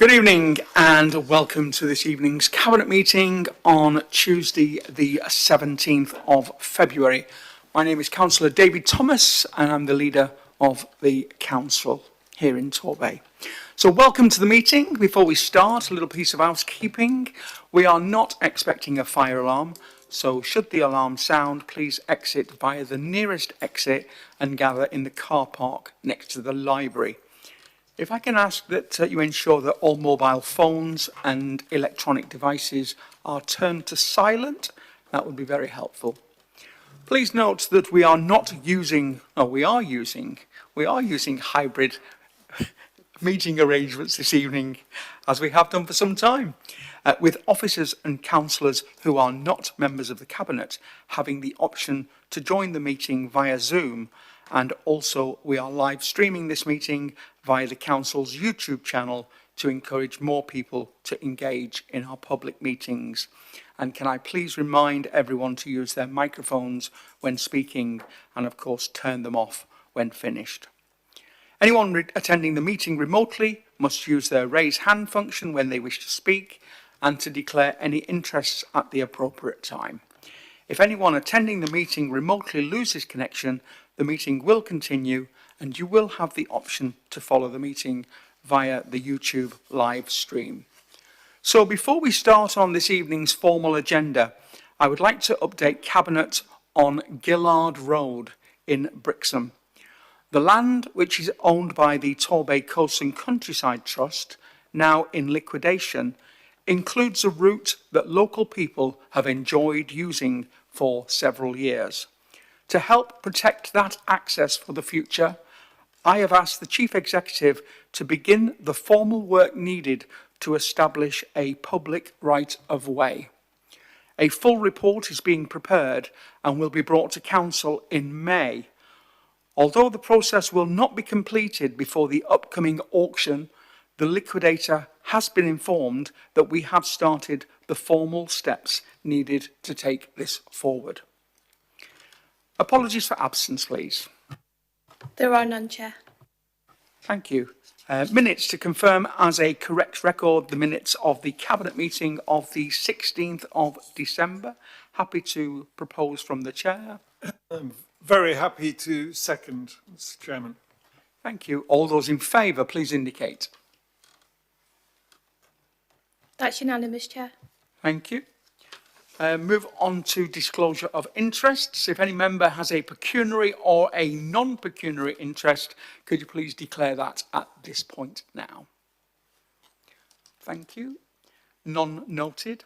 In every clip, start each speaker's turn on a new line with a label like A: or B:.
A: Good evening and welcome to this evening's Cabinet meeting on Tuesday the 17th of February. My name is Councillor David Thomas and I'm the leader of the Council here in Torbay. So welcome to the meeting. Before we start, a little piece of housekeeping. We are not expecting a fire alarm, so should the alarm sound, please exit via the nearest exit and gather in the car park next to the library. If I can ask that you ensure that all mobile phones and electronic devices are turned to silent, that would be very helpful. Please note that we are using hybrid meeting arrangements this evening, as we have done for some time, with officers and councillors who are not members of the Cabinet having the option to join the meeting via Zoom. And also we are live streaming this meeting via the Council's YouTube channel to encourage more people to engage in our public meetings. And can I please remind everyone to use their microphones when speaking and of course turn them off when finished. Anyone attending the meeting remotely must use their raise hand function when they wish to speak and to declare any interests at the appropriate time. If anyone attending the meeting remotely loses connection, the meeting will continue and you will have the option to follow the meeting via the YouTube live stream. So before we start on this evening's formal agenda, I would like to update Cabinet on Gillard Road in Brixham. The land, which is owned by the Torbay Coast and Countryside Trust, now in liquidation, includes a route that local people have enjoyed using for several years. To help protect that access for the future, I have asked the Chief Executive to begin the formal work needed to establish a public right-of-way. A full report is being prepared and will be brought to Council in May. Although the process will not be completed before the upcoming auction, the liquidator has been informed that we have started the formal steps needed to take this forward. Apologies for absence, please.
B: There are none, Chair.
A: Thank you. Minutes to confirm as a correct record the minutes of the Cabinet meeting of the 16th of December. Happy to propose from the Chair.
C: I'm very happy to second, Mr. Chairman.
A: Thank you. All those in favour, please indicate.
B: That's unanimous, Chair.
A: Thank you. Move on to disclosure of interests. If any member has a pecuniary or a non-pecuniary interest, could you please declare that at this point now? Thank you. None noted.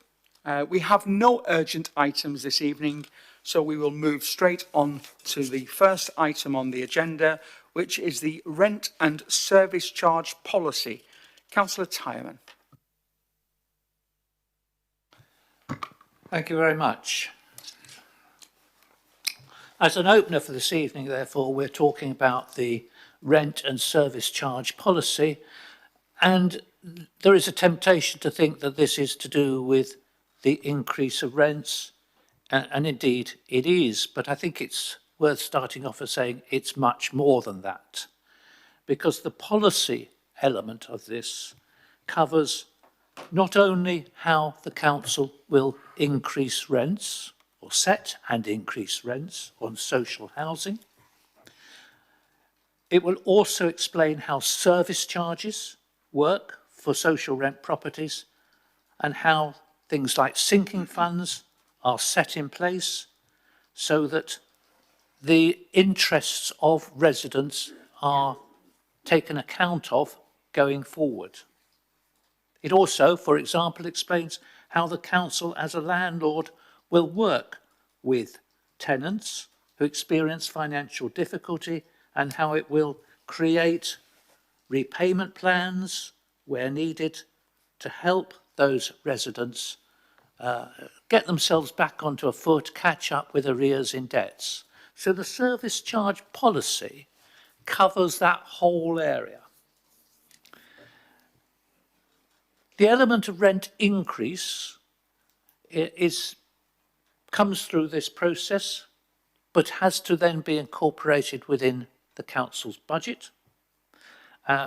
A: We have no urgent items this evening, so we will move straight on to the first item on the agenda, which is the rent and service charge policy. Councillor Tyerman.
D: Thank you very much. As an opener for this evening, therefore, we're talking about the rent and service charge policy, and there is a temptation to think that this is to do with the increase of rents, and indeed it is, but I think it's worth starting off as saying it's much more than that, because the policy element of this covers not only how the council will increase rents or set and increase rents on social housing, it will also explain how service charges work for social rent properties and how things like sinking funds are set in place so that the interests of residents are taken account of going forward. It also, for example, explains how the council as a landlord will work with tenants who experience financial difficulty and how it will create repayment plans where needed to help those residents get themselves back onto a foot, catch up with arrears in debts. So the service charge policy covers that whole area. The element of rent increase comes through this process, but has to then be incorporated within the council's budget.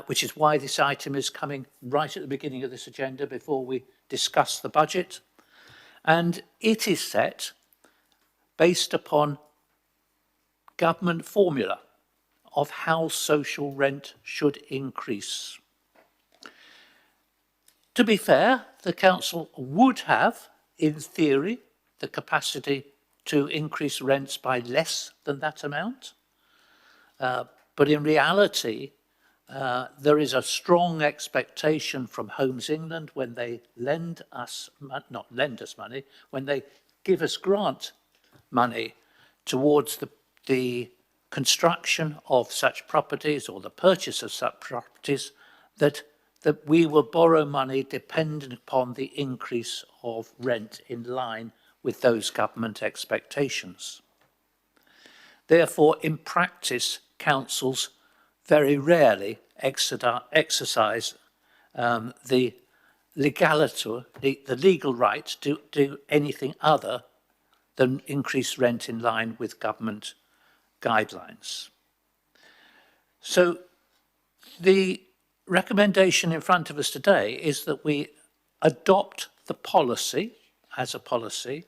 D: which is why this item is coming right at the beginning of this agenda before we discuss the budget. And it is set based upon government formula of how social rent should increase. To be fair, the council would have, in theory, the capacity to increase rents by less than that amount. But in reality, there is a strong expectation from Homes England when they when they give us grant money towards the construction of such properties or the purchase of such properties, that we will borrow money dependent upon the increase of rent in line with those government expectations. Therefore, in practice, councils very rarely exercise the legal right to do anything other than increase rent in line with government guidelines. So the recommendation in front of us today is that we adopt the policy as a policy,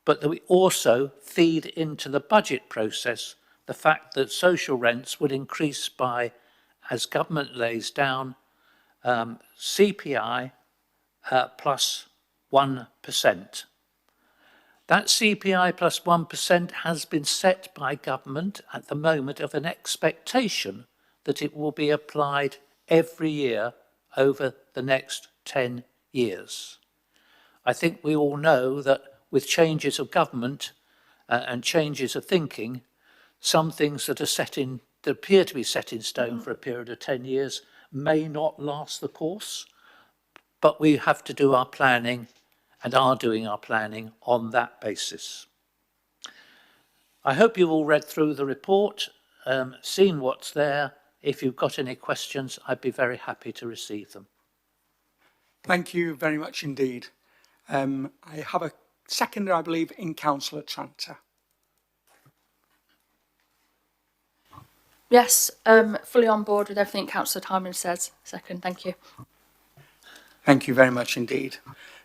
D: but that we also feed into the budget process the fact that social rents would increase by, as government lays down, CPI plus 1%. That CPI plus 1% has been set by government at the moment of an expectation that it will be applied every year over the next 10 years. I think we all know that with changes of government and changes of thinking, some things that appear to be set in stone for a period of 10 years may not last the course, but we have to do our planning and are doing our planning on that basis. I hope you've all read through the report, seen what's there. If you've got any questions, I'd be very happy to receive them.
A: Thank you very much indeed. I have a seconder, I believe, in Councillor Tranter.
E: Yes, fully on board with everything Councillor Timon says. Second, thank you.
A: Thank you very much indeed.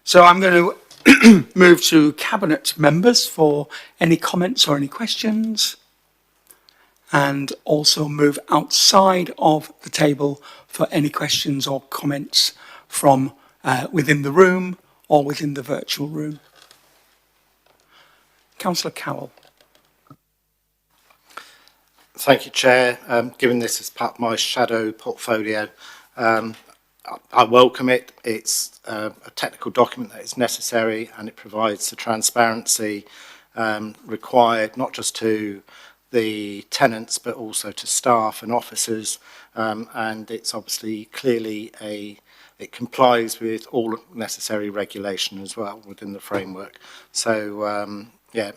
A: So I'm going to move to Cabinet members for any comments or any questions, and also move outside of the table for any questions or comments from within the room or within the virtual room. Councillor Cowell.
F: Thank you, Chair. Given this as part of my shadow portfolio, I welcome it. It's a technical document that is necessary, and it provides the transparency required not just to the tenants but also to staff and officers, and it's obviously it complies with all necessary regulation as well within the framework. So yeah,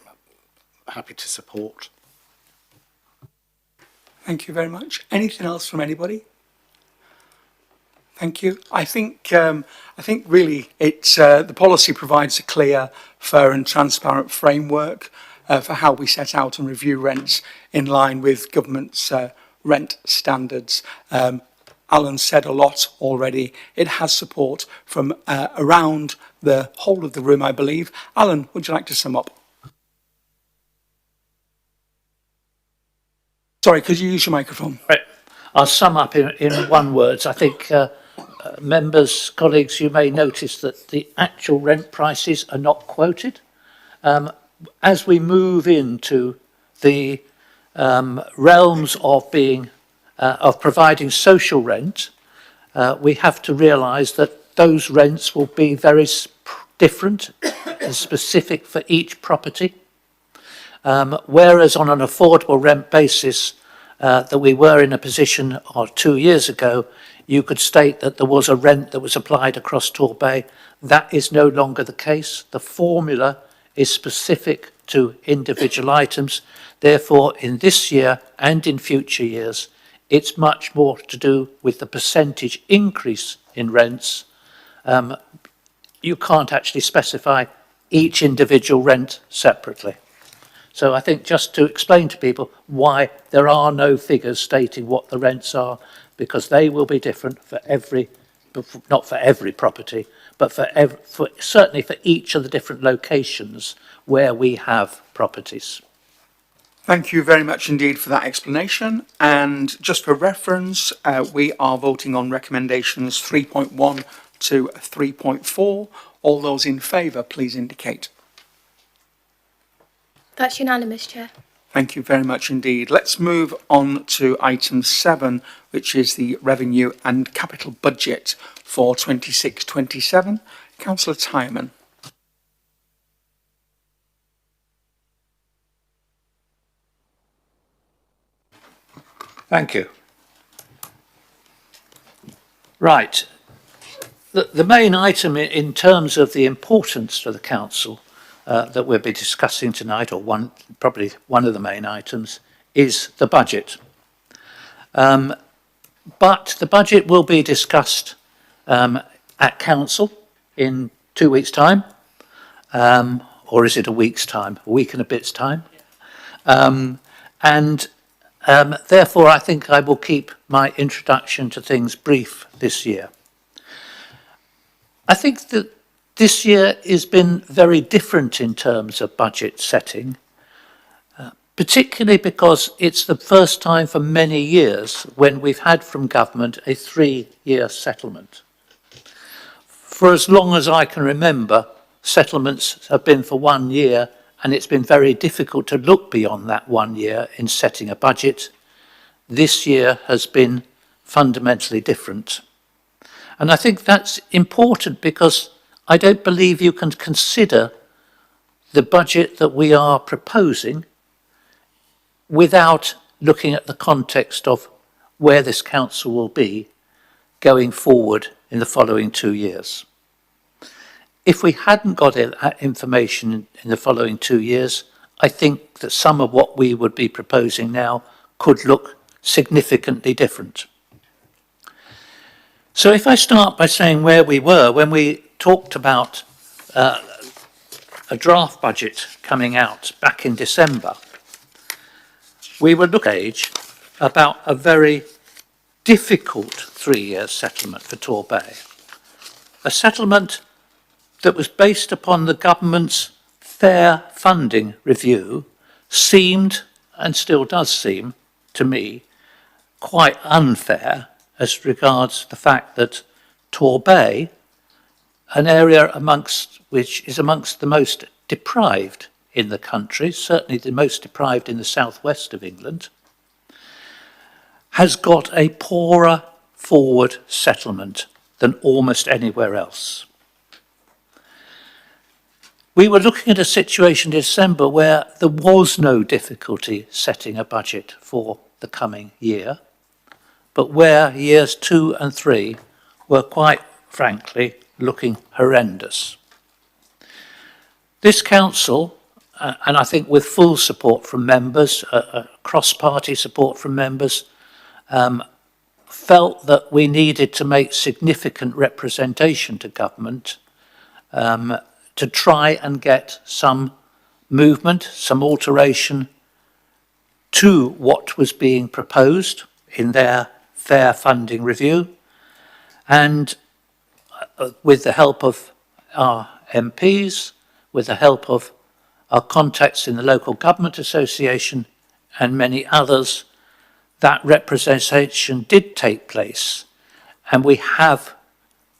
F: happy to support.
A: Thank you very much. Anything else from anybody? Thank you. I think really it's the policy provides a clear, fair and transparent framework for how we set out and review rents in line with government's rent standards. Alan said a lot already. It has support from around the whole of the room, I believe. Alan, would you like to sum up? Sorry, could you use your microphone?
D: Right. I'll sum up in one word. I think members, colleagues, you may notice that the actual rent prices are not quoted. As we move into the realms of providing social rent, we have to realise that those rents will be very different and specific for each property. Whereas on an affordable rent basis that we were in a position 2 years ago, you could state that there was a rent that was applied across Torbay. That is no longer the case. The formula is specific to individual items. Therefore, in this year and in future years, it's much more to do with the percentage increase in rents. You can't actually specify each individual rent separately. So I think just to explain to people why there are no figures stating what the rents are, because they will be different for every, not for every property, but certainly for each of the different locations where we have properties.
A: Thank you very much indeed for that explanation. And just for reference, we are voting on recommendations 3.1 to 3.4. All those in favour, please indicate.
B: That's unanimous, Chair.
A: Thank you very much indeed. Let's move on to item 7, which is the revenue and capital budget for 26-27. Councillor Tyman.
D: Thank you. Right. The main item in terms of the importance for the council that we'll be discussing tonight, or probably one of the main items, is the budget. But the budget will be discussed at council in 2 weeks' time, or is it a week's time? A week and a bit's time. Therefore, I think I will keep my introduction to things brief this year. I think that this year has been very different in terms of budget setting, particularly because it's the first time for many years when we've had from government a 3-year settlement. For as long as I can remember, settlements have been for 1 year, and it's been very difficult to look beyond that 1 year in setting a budget. This year has been fundamentally different. And I think that's important because I don't believe you can consider the budget that we are proposing without looking at the context of where this council will be going forward in the following 2 years. If we hadn't got that information in the following 2 years, I think that some of what we would be proposing now could look significantly different. So if I start by saying where we were when we talked about a draft budget coming out back in December, we were looking about a very difficult 3-year settlement for Torbay. A settlement that was based upon the government's fair funding review seemed, and still does seem to me, quite unfair as regards the fact that Torbay, an area which is amongst the most deprived in the country, certainly the most deprived in the southwest of England, has got a poorer forward settlement than almost anywhere else. We were looking at a situation in December where there was no difficulty setting a budget for the coming year, but where years 2 and 3 were quite frankly looking horrendous. This council, and I think with full support from members, cross-party support from members, felt that we needed to make significant representation to government to try and get some movement, some alteration to what was being proposed in their fair funding review, and with the help of our MPs, with the help of our contacts in the local government association and many others, that representation did take place, and we have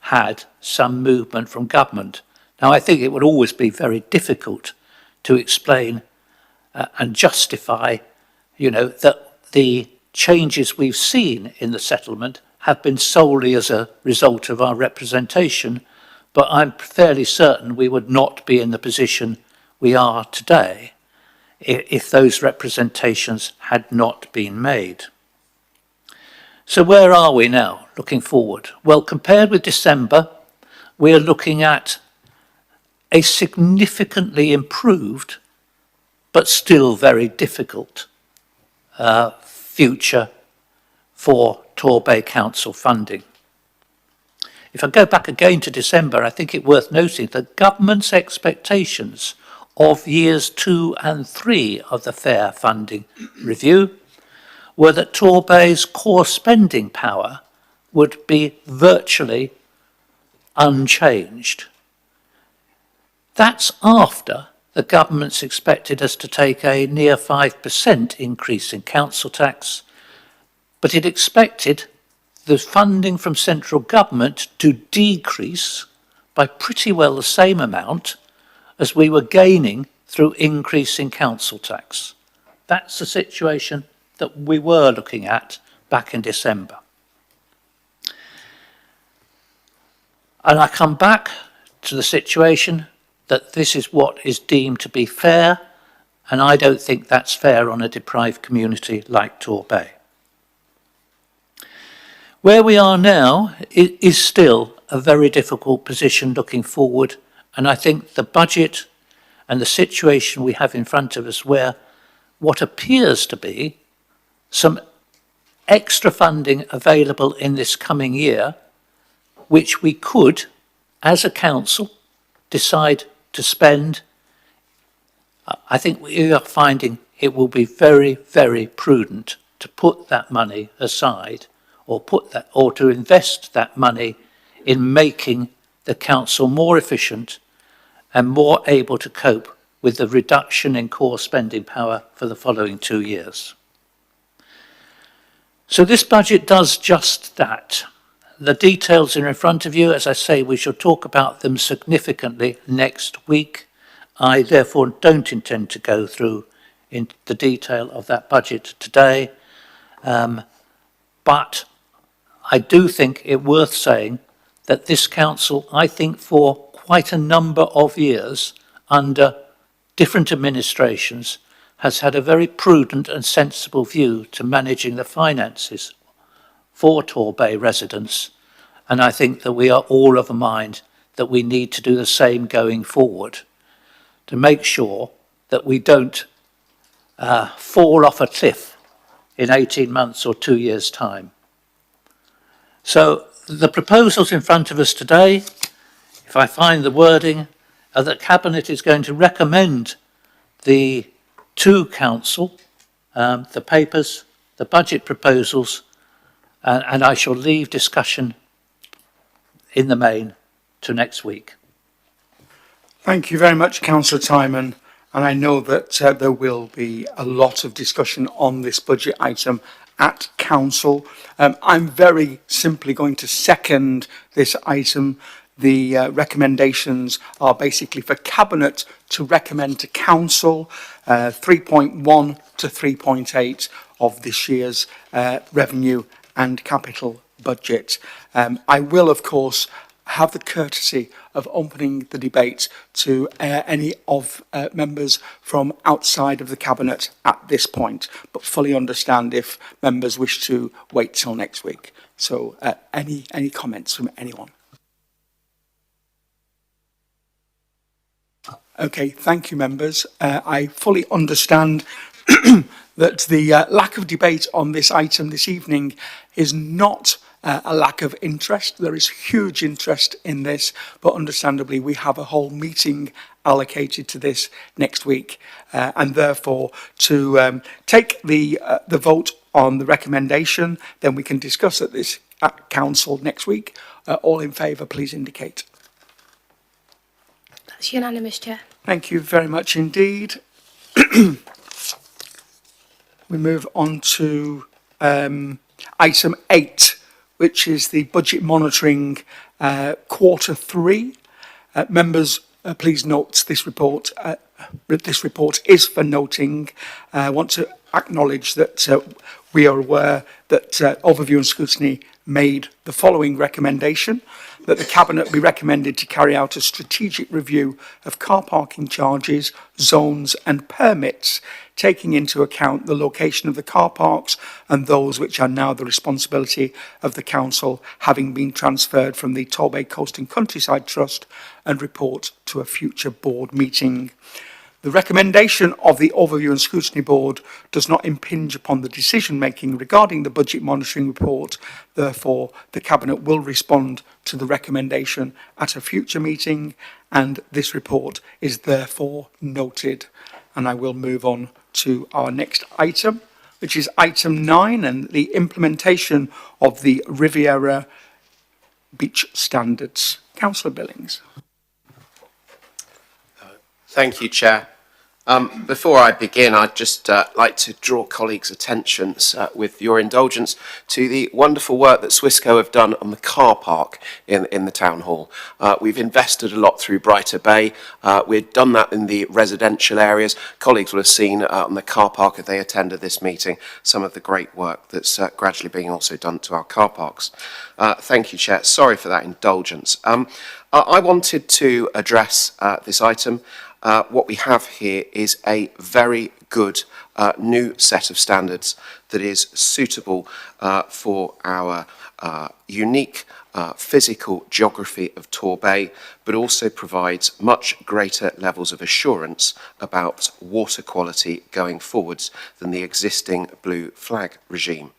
D: had some movement from government. Now, I think it would always be very difficult to explain and justify, that the changes we've seen in the settlement have been solely as a result of our representation, but I'm fairly certain we would not be in the position we are today if those representations had not been made. So where are we now, looking forward? Well, compared with December, we're looking at a significantly improved, but still very difficult future for Torbay Council funding. If I go back again to December, I think it worth noting that government's expectations of years 2 and 3 of the fair funding review were that Torbay's core spending power would be virtually unchanged. That's after the government's expected us to take a near 5% increase in council tax, but it expected the funding from central government to decrease by pretty well the same amount as we were gaining through increasing council tax. That's the situation that we were looking at back in December. And I come back to the situation that this is what is deemed to be fair, and I don't think that's fair on a deprived community like Torbay. Where we are now is still a very difficult position looking forward, and I think the budget and the situation we have in front of us, where what appears to be some extra funding available in this coming year, which we could, as a council, decide to spend, I think we are finding it will be very, very prudent to put that money aside, or to invest that money in making the council more efficient and more able to cope with the reduction in core spending power for the following 2 years. So this budget does just that. The details are in front of you. As I say, we shall talk about them significantly next week. I therefore don't intend to go through in the detail of that budget today, but I do think it worth saying that this council, I think for quite a number of years under different administrations, has had a very prudent and sensible view to managing the finances for Torbay residents, and I think that we are all of a mind that we need to do the same going forward to make sure that we don't fall off a cliff in 18 months or 2 years' time. So the proposals in front of us today, if I find the wording, are that Cabinet is going to recommend to Council the papers, the budget proposals, and I shall leave discussion in the main to next week.
A: Thank you very much, Councillor Timon. And I know that there will be a lot of discussion on this budget item at Council. I'm very simply going to second this item. The recommendations are basically for Cabinet to recommend to Council 3.1 to 3.8 of this year's revenue and capital budget. I will, of course, have the courtesy of opening the debate to any of members from outside of the Cabinet at this point, but fully understand if members wish to wait till next week. So any comments from anyone? Okay, thank you, members. I fully understand that the lack of debate on this item this evening is not a lack of interest. There is huge interest in this, but understandably we have a whole meeting allocated to this next week, and therefore to take the vote on the recommendation, then we can discuss at Council next week. All in favour, please indicate.
B: That's unanimous, Chair.
A: Thank you very much indeed. We move on to item 8, which is the budget monitoring Q3. Members, please note this report. This report is for noting. I want to acknowledge that we are aware that Overview and Scrutiny made the following recommendation: that the Cabinet be recommended to carry out a strategic review of car parking charges, zones and permits, taking into account the location of the car parks and those which are now the responsibility of the Council, having been transferred from the Torbay Coast and Countryside Trust, and report to a future board meeting. The recommendation of the Overview and Scrutiny Board does not impinge upon the decision-making regarding the budget monitoring report. Therefore, the Cabinet will respond to the recommendation at a future meeting, and this report is therefore noted. And I will move on to our next item, which is item 9, and the implementation of the Riviera beach standards. Councillor Billings.
G: Thank you, Chair. Before I begin, I'd just like to draw colleagues' attentions, with your indulgence, to the wonderful work that Swissco have done on the car park in the Town Hall. We've invested a lot through Brighter Bay. We've done that in the residential areas. Colleagues will have seen on the car park, if they attended this meeting, some of the great work that's gradually being also done to our car parks. Thank you, Chair. Sorry for that indulgence. I wanted to address this item. What we have here is a very good new set of standards that is suitable for our unique physical geography of Torbay, but also provides much greater levels of assurance about water quality going forwards than the existing blue flag regime.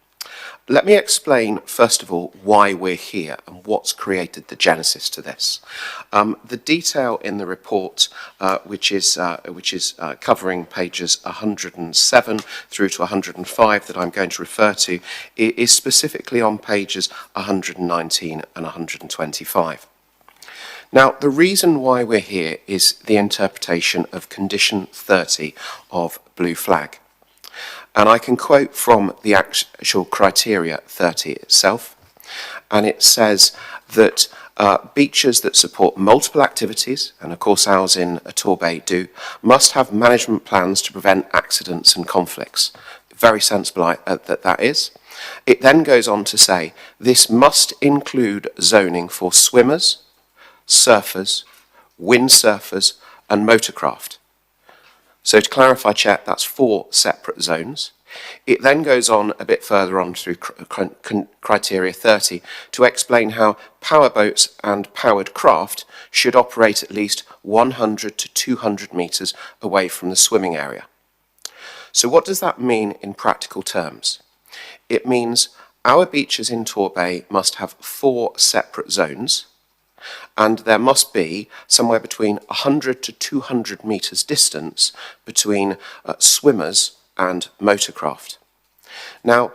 G: Let me explain, first of all, why we're here and what's created the genesis to this. The detail in the report, which is covering pages 107 through to 105 that I'm going to refer to, is specifically on pages 119 and 125. Now, the reason why we're here is the interpretation of Condition 30 of Blue Flag. And I can quote from the actual criteria 30 itself, and it says that beaches that support multiple activities, and of course ours in Torbay do, must have management plans to prevent accidents and conflicts. Very sensible that is. It then goes on to say this must include zoning for swimmers, surfers, windsurfers and motorcraft. So to clarify, Chair, that's 4 separate zones. It then goes on a bit further on through criteria 30 to explain how powerboats and powered craft should operate at least 100 to 200 metres away from the swimming area. So what does that mean in practical terms? It means our beaches in Torbay must have 4 separate zones, and there must be somewhere between 100 to 200 metres distance between swimmers and motorcraft. Now,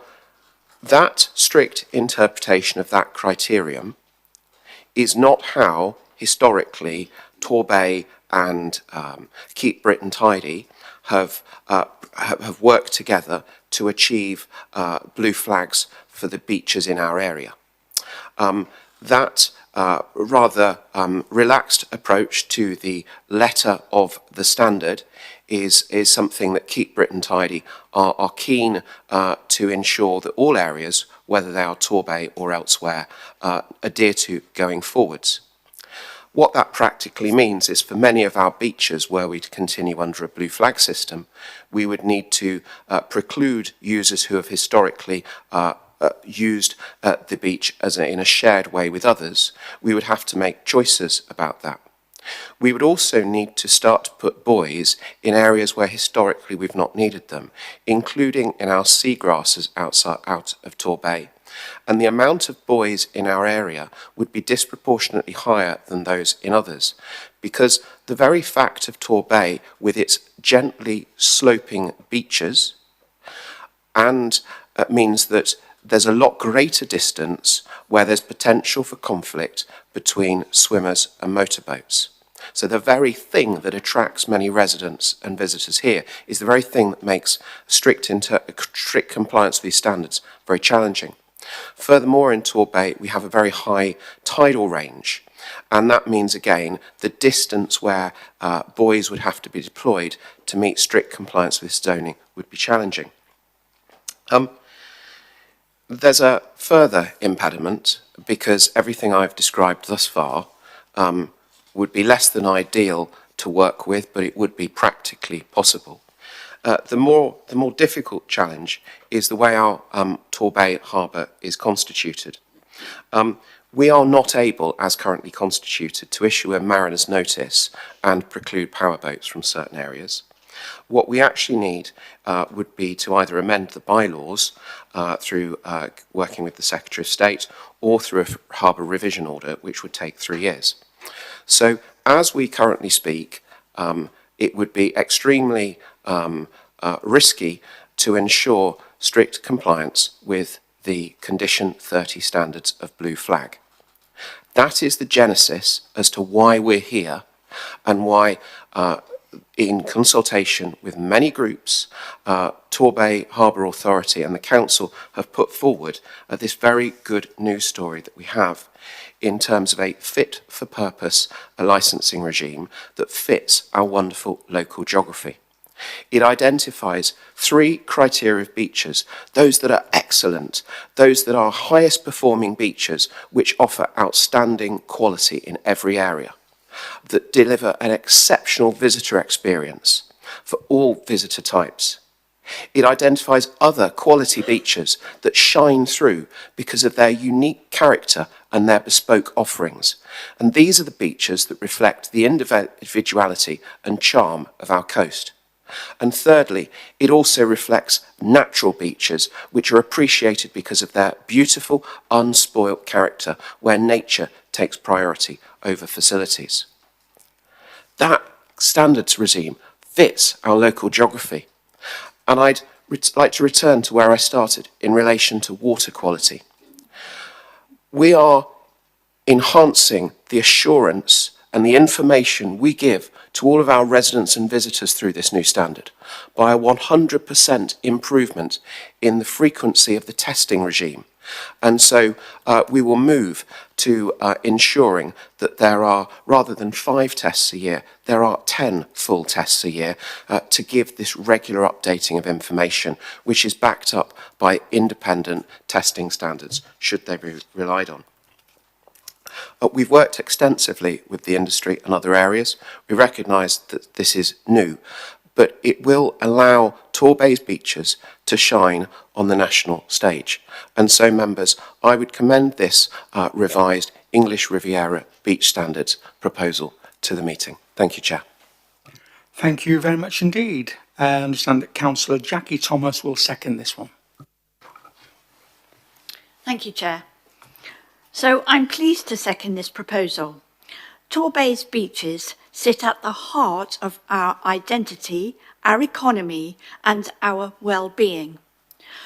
G: that strict interpretation of that criterion is not how, historically, Torbay and Keep Britain Tidy have worked together to achieve blue flags for the beaches in our area. That rather relaxed approach to the letter of the standard is something that Keep Britain Tidy are keen to ensure that all areas, whether they are Torbay or elsewhere, adhere to going forwards. What that practically means is for many of our beaches, were we to continue under a blue flag system, we would need to preclude users who have historically used the beach in a shared way with others. We would have to make choices about that. We would also need to start to put buoys in areas where historically we've not needed them, including in our seagrasses out of Torbay. And the amount of buoys in our area would be disproportionately higher than those in others, because the very fact of Torbay, with its gently sloping beaches, and means that there's a lot greater distance where there's potential for conflict between swimmers and motorboats. So the very thing that attracts many residents and visitors here is the very thing that makes strict compliance with these standards very challenging. Furthermore, in Torbay, we have a very high tidal range, and that means, again, the distance where buoys would have to be deployed to meet strict compliance with zoning would be challenging. There's a further impediment, because everything I've described thus far would be less than ideal to work with, but it would be practically possible. The more difficult challenge is the way our Torbay harbour is constituted. We are not able, as currently constituted, to issue a mariner's notice and preclude powerboats from certain areas. What we actually need would be to either amend the bylaws through working with the Secretary of State, or through a harbour revision order, which would take 3 years. So, as we currently speak, it would be extremely risky to ensure strict compliance with the Condition 30 standards of Blue Flag. That is the genesis as to why we're here and why, in consultation with many groups, Torbay Harbour Authority and the Council have put forward this very good news story that we have in terms of a fit-for-purpose licensing regime that fits our wonderful local geography. It identifies 3 criteria of beaches, those that are excellent, those that are highest performing beaches which offer outstanding quality in every area, that deliver an exceptional visitor experience for all visitor types. It identifies other quality beaches that shine through because of their unique character and their bespoke offerings. And these are the beaches that reflect the individuality and charm of our coast. And thirdly, it also reflects natural beaches which are appreciated because of their beautiful, unspoilt character where nature takes priority over facilities. That standards regime fits our local geography. And I'd like to return to where I started in relation to water quality. We are enhancing the assurance and the information we give to all of our residents and visitors through this new standard by a 100% improvement in the frequency of the testing regime. And so we will move to ensuring that there are, rather than 5 tests a year, there are 10 full tests a year to give this regular updating of information, which is backed up by independent testing standards, should they be relied on. We've worked extensively with the industry and other areas. We recognise that this is new, but it will allow Torbay's beaches to shine on the national stage. And so, members, I would commend this revised English Riviera Beach Standards proposal to the meeting. Thank you, Chair.
A: Thank you very much indeed. I understand that Councillor Jackie Thomas will second this one.
H: Thank you, Chair. So I'm pleased to second this proposal. Torbay's beaches sit at the heart of our identity, our economy, and our well-being.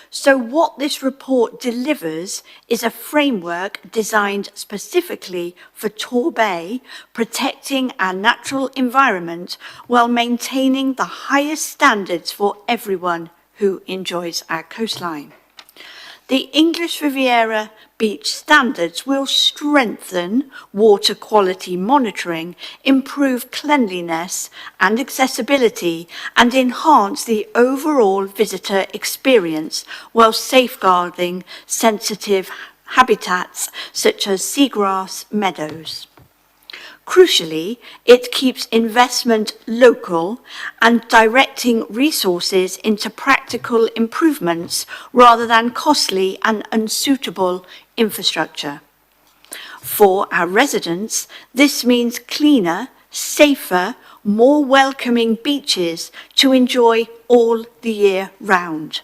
H: So what this report delivers is a framework designed specifically for Torbay, protecting our natural environment while maintaining the highest standards for everyone who enjoys our coastline. The English Riviera Beach Standards will strengthen water quality monitoring, improve cleanliness and accessibility, and enhance the overall visitor experience while safeguarding sensitive habitats such as seagrass meadows. Crucially, it keeps investment local and directing resources into practical improvements rather than costly and unsuitable infrastructure. For our residents, this means cleaner, safer, more welcoming beaches to enjoy all the year round.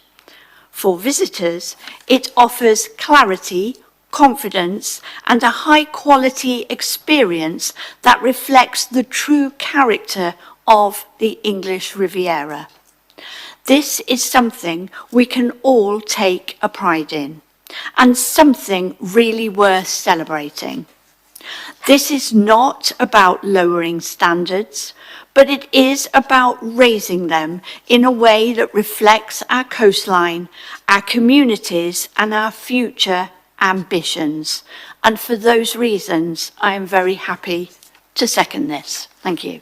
H: For visitors, it offers clarity, confidence, and a high-quality experience that reflects the true character of the English Riviera. This is something we can all take a pride in, and something really worth celebrating. This is not about lowering standards, but it is about raising them in a way that reflects our coastline, our communities, and our future ambitions. And for those reasons, I am very happy to second this. Thank you.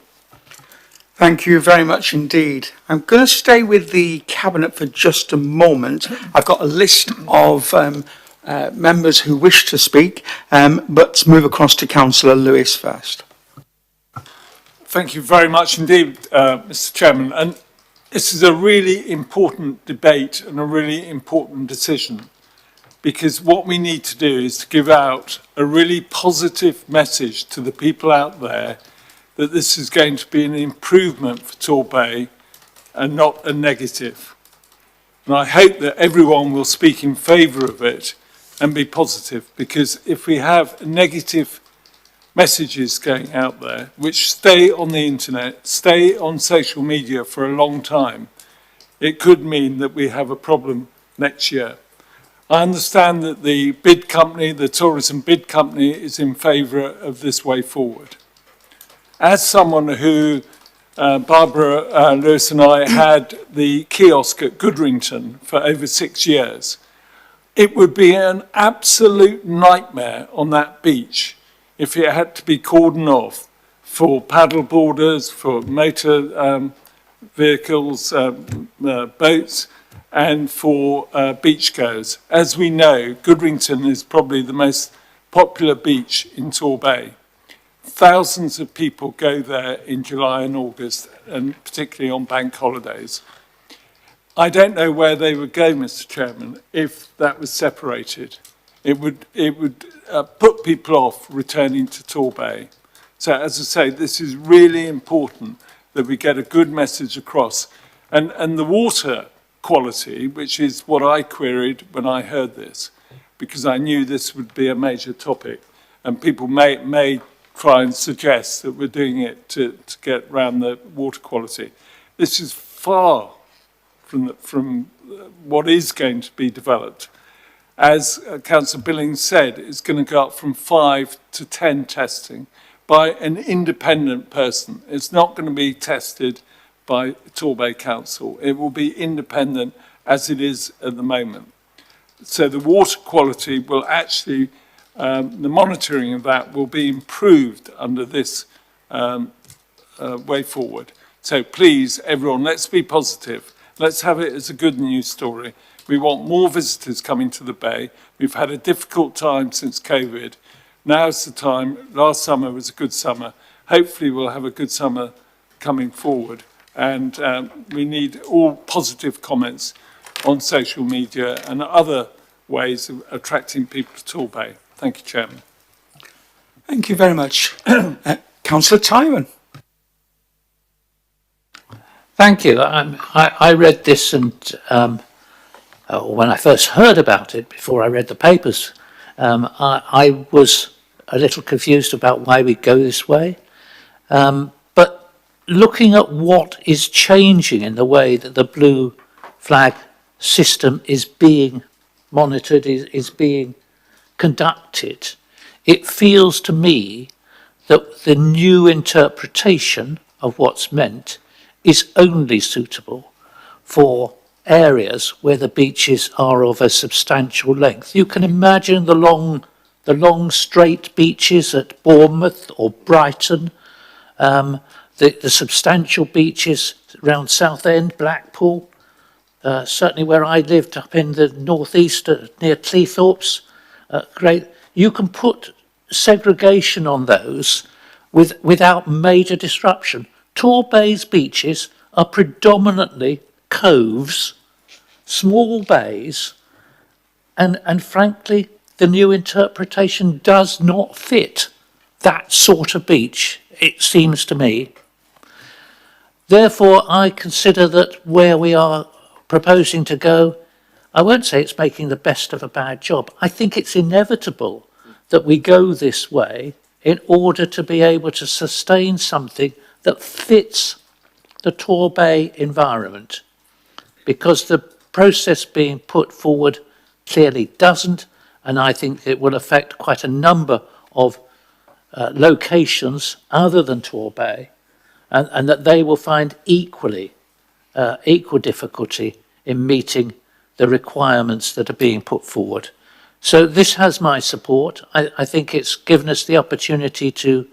A: Thank you very much indeed. I'm going to stay with the Cabinet for just a moment. I've got a list of members who wish to speak, but move across to Councillor Lewis first.
C: Thank you very much indeed, Mr. Chairman. And this is a really important debate and a really important decision, because what we need to do is to give out a really positive message to the people out there that this is going to be an improvement for Torbay and not a negative. And I hope that everyone will speak in favour of it and be positive, because if we have negative messages going out there, which stay on the internet, stay on social media for a long time, it could mean that we have a problem next year. I understand that the bid company, the tourism bid company, is in favour of this way forward. As someone who, Barbara Lewis and I had the kiosk at Goodrington for over 6 years, it would be an absolute nightmare on that beach if it had to be cordoned off for paddle boarders, for motor vehicles, boats, and for beachgoers. As we know, Goodrington is probably the most popular beach in Torbay. Thousands of people go there in July and August, and particularly on bank holidays. I don't know where they would go, Mr. Chairman, if that was separated. It would put people off returning to Torbay. So, as I say, this is really important that we get a good message across. And the water quality, which is what I queried when I heard this, because I knew this would be a major topic, and people may try and suggest that we're doing it to get around the water quality. This is far from what is going to be developed. As Councillor Billings said, it's going to go up from 5 to 10 testing by an independent person. It's not going to be tested by Torbay Council. It will be independent as it is at the moment. So the water quality will actually, the monitoring of that will be improved under this way forward. So please, everyone, let's be positive. Let's have it as a good news story. We want more visitors coming to the Bay. We've had a difficult time since COVID. Now's the time. Last summer was a good summer. Hopefully we'll have a good summer coming forward. And we need all positive comments on social media and other ways of attracting people to Torbay. Thank you, Chairman.
A: Thank you very much. Councillor Tymon.
D: Thank you. I read this, and when I first heard about it, before I read the papers, I was a little confused about why we go this way. But looking at what is changing in the way that the blue flag system is being monitored, is being conducted, it feels to me that the new interpretation of what's meant is only suitable for areas where the beaches are of a substantial length. You can imagine the long straight beaches at Bournemouth or Brighton, the substantial beaches around Southend, Blackpool, certainly where I lived up in the northeast near Cleethorpes. Great. You can put segregation on those without major disruption. Torbay's beaches are predominantly coves, small bays, and frankly, the new interpretation does not fit that sort of beach, it seems to me. Therefore, I consider that where we are proposing to go, I won't say it's making the best of a bad job. I think it's inevitable that we go this way in order to be able to sustain something that fits the Torbay environment, because the process being put forward clearly doesn't, and I think it will affect quite a number of locations other than Torbay, and that they will find equal difficulty in meeting the requirements that are being put forward. So this has my support. I think it's given us the opportunity to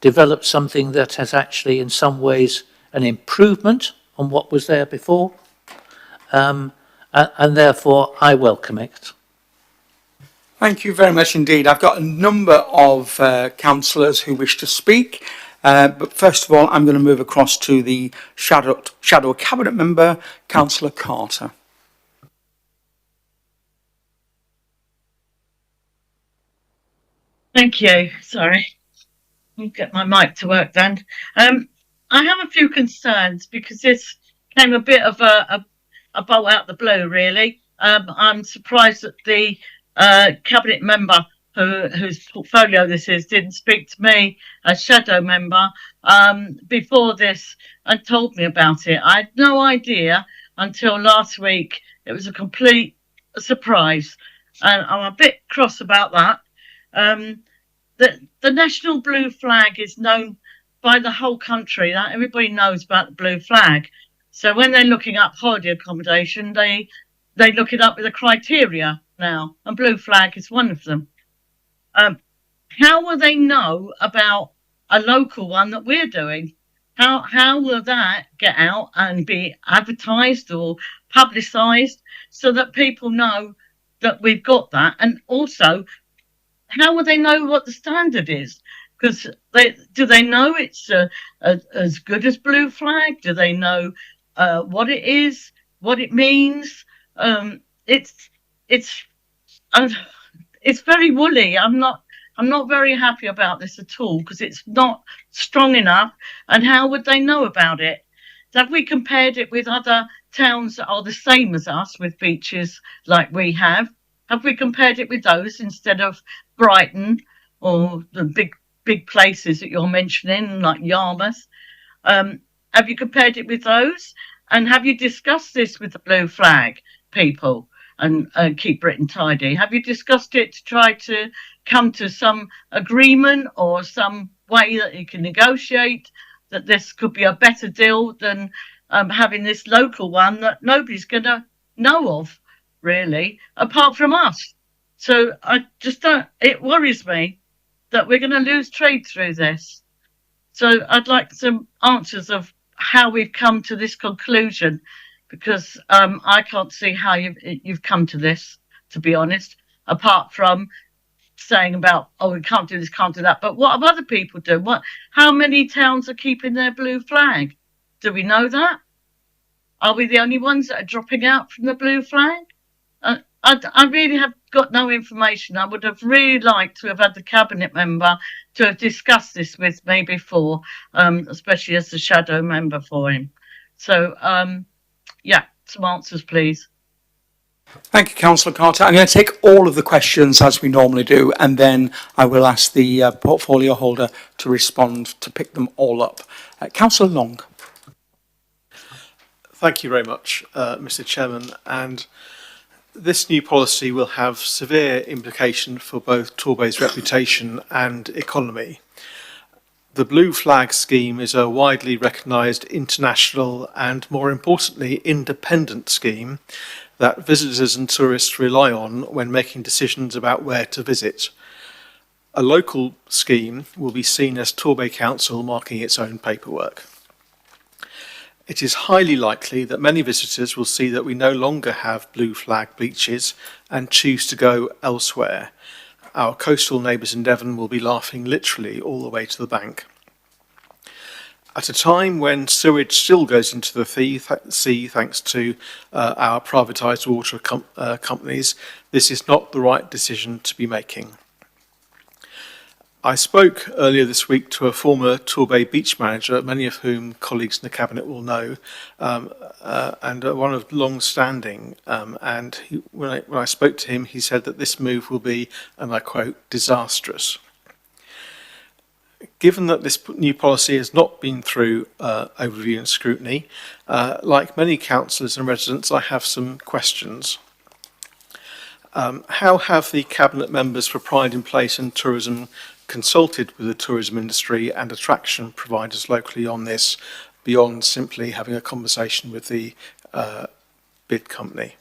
D: develop something that has actually in some ways an improvement on what was there before, and therefore I welcome it.
A: Thank you very much indeed. I've got a number of councillors who wish to speak, but first of all I'm going to move across to the Shadow Cabinet Member, Councillor Carter.
I: Thank you. Sorry. I'll get my mic to work then. I have a few concerns because this came a bit of a bolt out the blue, really. I'm surprised that the cabinet member whose portfolio this is didn't speak to me as shadow member before this and told me about it. I had no idea until last week. It was a complete surprise, and I'm a bit cross about that. The national blue flag is known by the whole country. That everybody knows about the blue flag. So when they're looking up holiday accommodation, they look it up with a criteria now, and blue flag is one of them. How will they know about a local one that we're doing? How will that get out and be advertised or publicised so that people know that we've got that? And also, how will they know what the standard is? Because do they know it's as good as blue flag? Do they know what it is, what it means? It's very woolly. I'm not very happy about this at all because it's not strong enough. And how would they know about it? Have we compared it with other towns that are the same as us with beaches like we have? Have we compared it with those instead of Brighton or the big places that you're mentioning like Yarmouth? Have you compared it with those? And have you discussed this with the blue flag people and Keep Britain Tidy? Have you discussed it to try to come to some agreement or some way that you can negotiate that this could be a better deal than having this local one that nobody's going to know of, really, apart from us? So I just don't, it worries me that we're going to lose trade through this. So I'd like some answers of how we've come to this conclusion, because I can't see how you've come to this, to be honest, apart from saying about, oh, we can't do this, can't do that. But what have other people done? How many towns are keeping their blue flag? Do we know that? Are we the only ones that are dropping out from the blue flag? I really have got no information. I would have really liked to have had the cabinet member to have discussed this with me before, especially as the shadow member for him. So, yeah, some answers, please.
A: Thank you, Councillor Carter. I'm going to take all of the questions as we normally do, and then I will ask the portfolio holder to respond to pick them all up. Councillor Long.
J: Thank you very much, Mr. Chairman. And this new policy will have severe implication for both Torbay's reputation and economy. The Blue Flag scheme is a widely recognised international and, more importantly, independent scheme that visitors and tourists rely on when making decisions about where to visit. A local scheme will be seen as Torbay Council marking its own paperwork. It is highly likely that many visitors will see that we no longer have blue flag beaches and choose to go elsewhere. Our coastal neighbours in Devon will be laughing literally all the way to the bank. At a time when sewage still goes into the sea thanks to our privatised water companies, this is not the right decision to be making. I spoke earlier this week to a former Torbay beach manager, many of whom colleagues in the Cabinet will know, and one of long-standing. When I spoke to him, he said that this move will be, and I quote, disastrous. Given that this new policy has not been through overview and scrutiny, like many councillors and residents, I have some questions. How have the Cabinet members for Pride in Place and Tourism consulted with the tourism industry and attraction providers locally on this, beyond simply having a conversation with the bid company?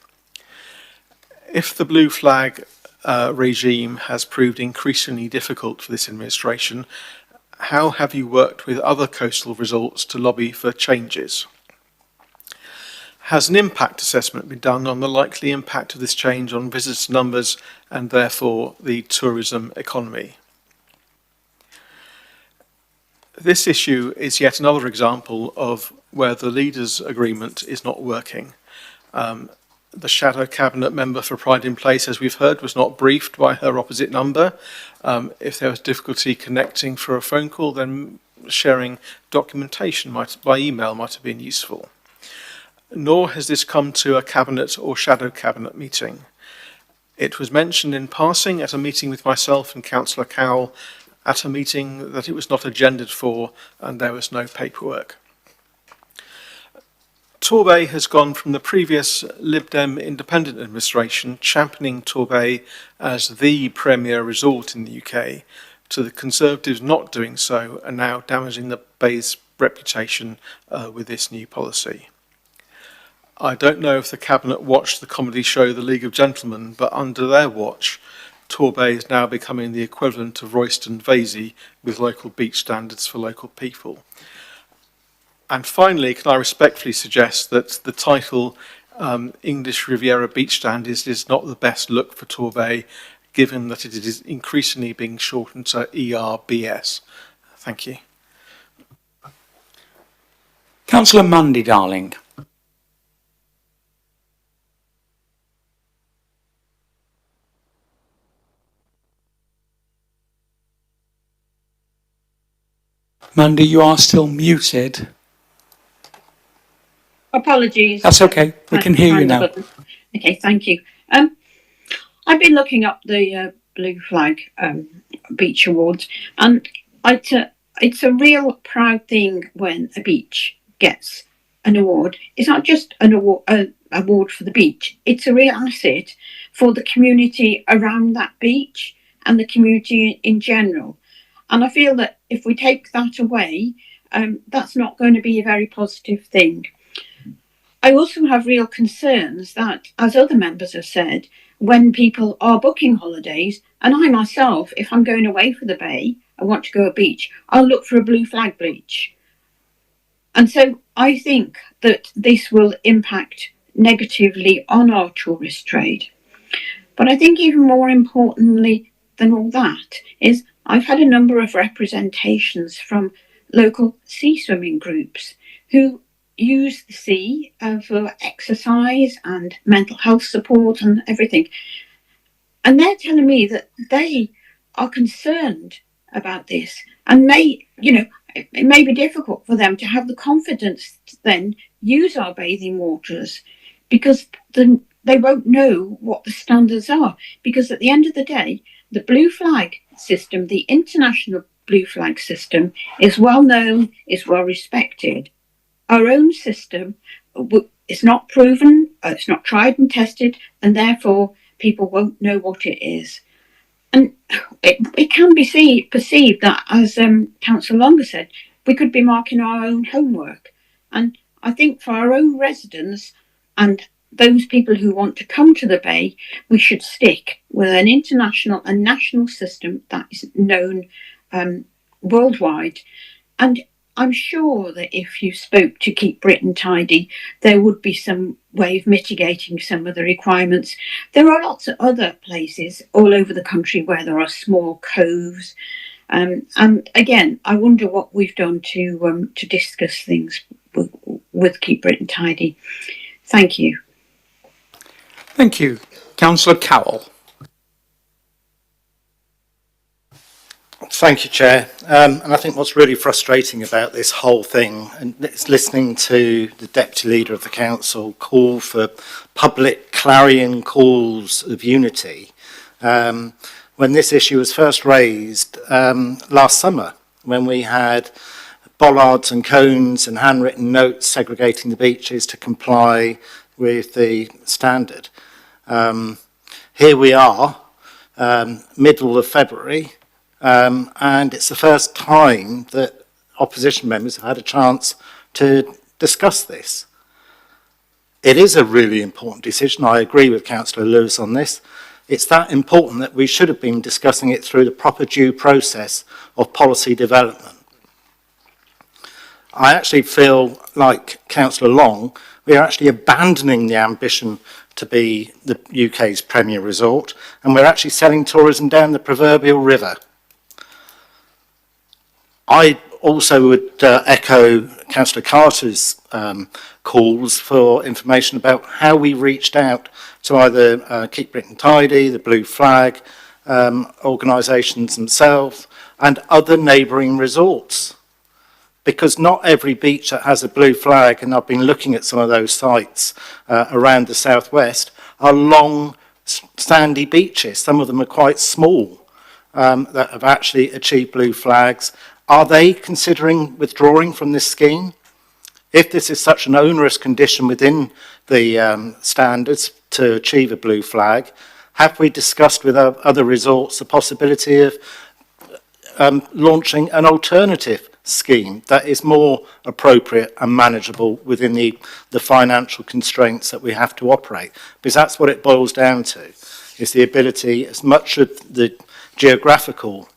J: If the blue flag regime has proved increasingly difficult for this administration, how have you worked with other coastal resorts to lobby for changes? Has an impact assessment been done on the likely impact of this change on visitor numbers and therefore the tourism economy? This issue is yet another example of where the leaders' agreement is not working. The shadow cabinet member for Pride in Place, as we've heard, was not briefed by her opposite number. If there was difficulty connecting for a phone call, then sharing documentation by email might have been useful. Nor has this come to a cabinet or shadow cabinet meeting. It was mentioned in passing at a meeting with myself and Councillor Cowell at a meeting that it was not agendaed for and there was no paperwork. Torbay has gone from the previous Lib Dem independent administration championing Torbay as the premier resort in the UK to the Conservatives not doing so and now damaging the Bay's reputation with this new policy. I don't know if the Cabinet watched the comedy show The League of Gentlemen, but under their watch, Torbay is now becoming the equivalent of Royston Vasey with local beach standards for local people. And finally, can I respectfully suggest that the title English Riviera Beach Stand is not the best look for Torbay, given that it is increasingly being shortened to ERBS. Thank you.
A: Councillor Mandy Darling. Mandy, you are still muted.
K: Apologies.
A: That's okay. We can hear you now.
K: Okay, thank you. I've been looking up the Blue Flag Beach Awards, and it's a real proud thing when a beach gets an award. It's not just an award for the beach. It's a real asset for the community around that beach and the community in general. And I feel that if we take that away, that's not going to be a very positive thing. I also have real concerns that, as other members have said, when people are booking holidays, and I myself, if I'm going away for the Bay, I want to go to a beach, I'll look for a blue flag beach. And so I think that this will impact negatively on our tourist trade. But I think even more importantly than all that is I've had a number of representations from local sea swimming groups who use the sea for exercise and mental health support and everything. And they're telling me that they are concerned about this and it may be difficult for them to have the confidence to then use our bathing waters because they won't know what the standards are. Because at the end of the day, the blue flag system, the international blue flag system, is well known, is well respected. Our own system is not proven, it's not tried and tested, and therefore people won't know what it is. And it can be perceived that, as Councillor Longer said, we could be marking our own homework. And I think for our own residents and those people who want to come to the Bay, we should stick with an international and national system that is known worldwide. And I'm sure that if you spoke to Keep Britain Tidy, there would be some way of mitigating some of the requirements. There are lots of other places all over the country where there are small coves. And again, I wonder what we've done to discuss things with Keep Britain Tidy. Thank you.
A: Thank you. Councillor Cowell.
F: Thank you, Chair. And I think what's really frustrating about this whole thing, and it's listening to the Deputy Leader of the Council call for public clarion calls of unity, when this issue was first raised last summer, when we had bollards and cones and handwritten notes segregating the beaches to comply with the standard. Here we are, middle of February, and it's the first time that opposition members have had a chance to discuss this. It is a really important decision. I agree with Councillor Lewis on this. It's that important that we should have been discussing it through the proper due process of policy development. I actually feel like Councillor Long, we are actually abandoning the ambition to be the UK's premier resort, and we're actually selling tourism down the proverbial river. I also would echo Councillor Carter's calls for information about how we reached out to either Keep Britain Tidy, the Blue Flag, organisations themselves, and other neighbouring resorts. Because not every beach that has a blue flag, and I've been looking at some of those sites around the southwest, are long, sandy beaches. Some of them are quite small that have actually achieved blue flags. Are they considering withdrawing from this scheme? If this is such an onerous condition within the standards to achieve a blue flag, have we discussed with our other resorts the possibility of launching an alternative scheme that is more appropriate and manageable within the financial constraints that we have to operate? Because that's what it boils down to, is the ability, as much of the geographical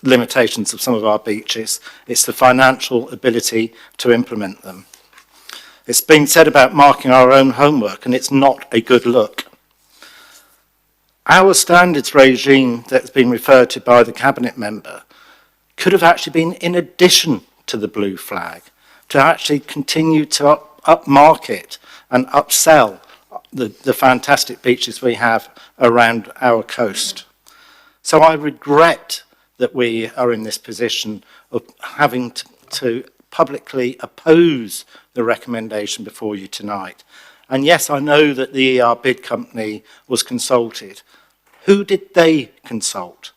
F: limitations of some of our beaches, it's the financial ability to implement them. It's been said about marking our own homework, and it's not a good look. Our standards regime that's been referred to by the Cabinet member could have actually been in addition to the blue flag, to actually continue to upmarket and upsell the fantastic beaches we have around our coast. So I regret that we are in this position of having to publicly oppose the recommendation before you tonight. And yes, I know that the ER bid company was consulted. Who did they consult?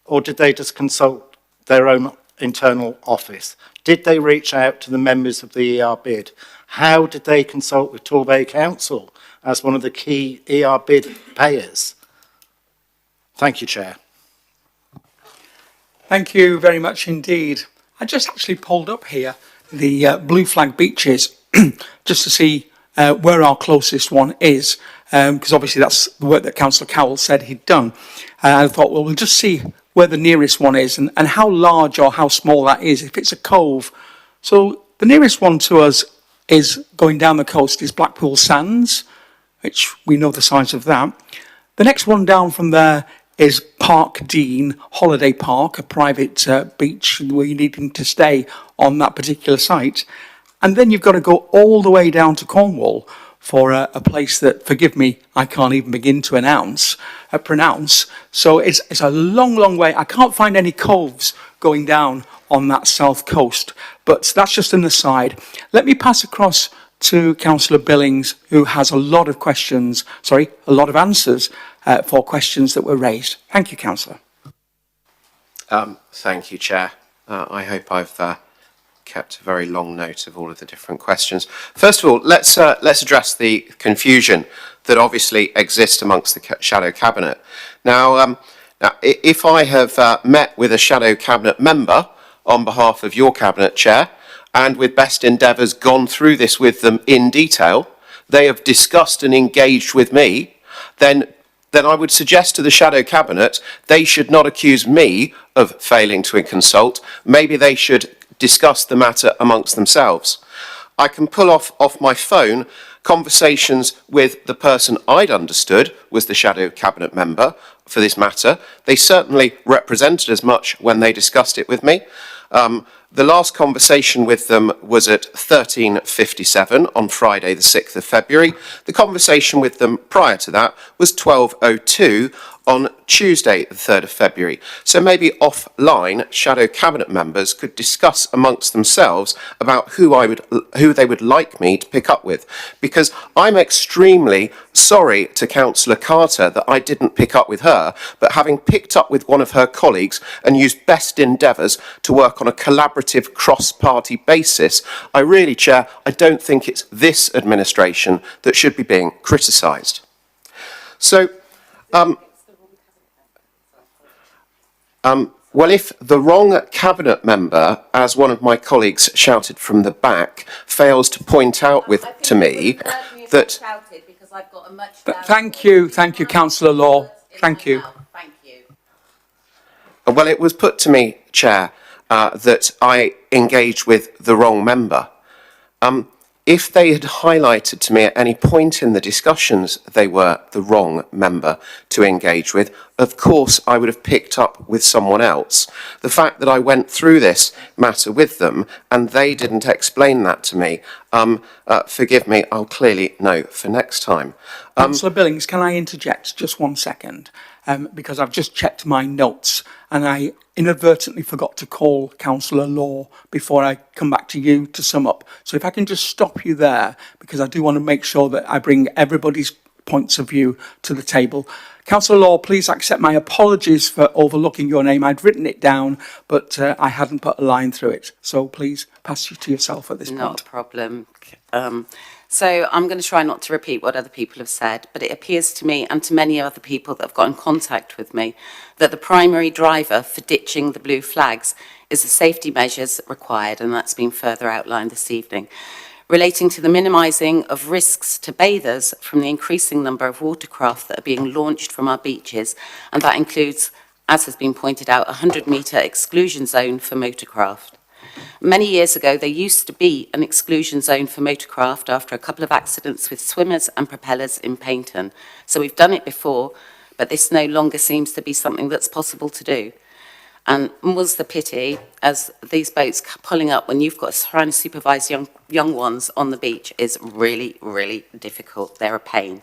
F: Or did they just consult their own internal office? Did they reach out to the members of the ER bid? How did they consult with Torbay Council as one of the key ER bid payers? Thank you, Chair.
A: Thank you very much indeed. I just actually pulled up here the blue flag beaches just to see where our closest one is, because obviously that's the work that Councillor Cowell said he'd done. I thought, well, we'll just see where the nearest one is and how large or how small that is, if it's a cove. So the nearest one to us is going down the coast is Blackpool Sands, which we know the size of that. The next one down from there is Park Dean Holiday Park, a private beach where you're needing to stay on that particular site. And then you've got to go all the way down to Cornwall for a place that, forgive me, I can't even begin to pronounce. So it's a long, long way. I can't find any coves going down on that south coast, but that's just an aside. Let me pass across to Councillor Billings, who has a lot of answers for questions that were raised. Thank you, Councillor.
G: Thank you, Chair. I hope I've kept a very long note of all of the different questions. First of all, let's address the confusion that obviously exists amongst the Shadow Cabinet. Now, if I have met with a Shadow Cabinet member on behalf of your Cabinet Chair, and with best endeavours gone through this with them in detail, they have discussed and engaged with me, then I would suggest to the Shadow Cabinet they should not accuse me of failing to consult. Maybe they should discuss the matter amongst themselves. I can pull off my phone conversations with the person I'd understood was the Shadow Cabinet member for this matter. They certainly represented as much when they discussed it with me. The last conversation with them was at 13:57 on Friday the 6th of February. The conversation with them prior to that was 12:02 on Tuesday the 3rd of February. So maybe offline, Shadow Cabinet members could discuss amongst themselves about who they would like me to pick up with. Because I'm extremely sorry to Councillor Carter that I didn't pick up with her, but having picked up with one of her colleagues and used best endeavours to work on a collaborative cross-party basis, I really, Chair, I don't think it's this administration that should be being criticised. So, well, if the wrong Cabinet member, as one of my colleagues shouted from the back, fails to point out to me that...
A: Thank you, Councillor Law. Thank you.
G: Well, it was put to me, Chair, that I engaged with the wrong member. If they had highlighted to me at any point in the discussions they were the wrong member to engage with, of course I would have picked up with someone else. The fact that I went through this matter with them and they didn't explain that to me, forgive me, I'll clearly know for next time.
A: Councillor Billings, can I interject just 1 second? Because I've just checked my notes and I inadvertently forgot to call Councillor Law before I come back to you to sum up. So if I can just stop you there, because I do want to make sure that I bring everybody's points of view to the table. Councillor Law, please accept my apologies for overlooking your name. I'd written it down, but I hadn't put a line through it. So please pass you to yourself at this point.
L: Not a problem. So I'm going to try not to repeat what other people have said, but it appears to me and to many other people that have got in contact with me that the primary driver for ditching the blue flags is the safety measures required, and that's been further outlined this evening, relating to the minimising of risks to bathers from the increasing number of watercraft that are being launched from our beaches, and that includes, as has been pointed out, a 100-metre exclusion zone for motorcraft. Many years ago, there used to be an exclusion zone for motorcraft after a couple of accidents with swimmers and propellers in Paynton. So we've done it before, but this no longer seems to be something that's possible to do. And was the pity, as these boats pulling up when you've got trying to supervise young ones on the beach is really, really difficult. They're a pain.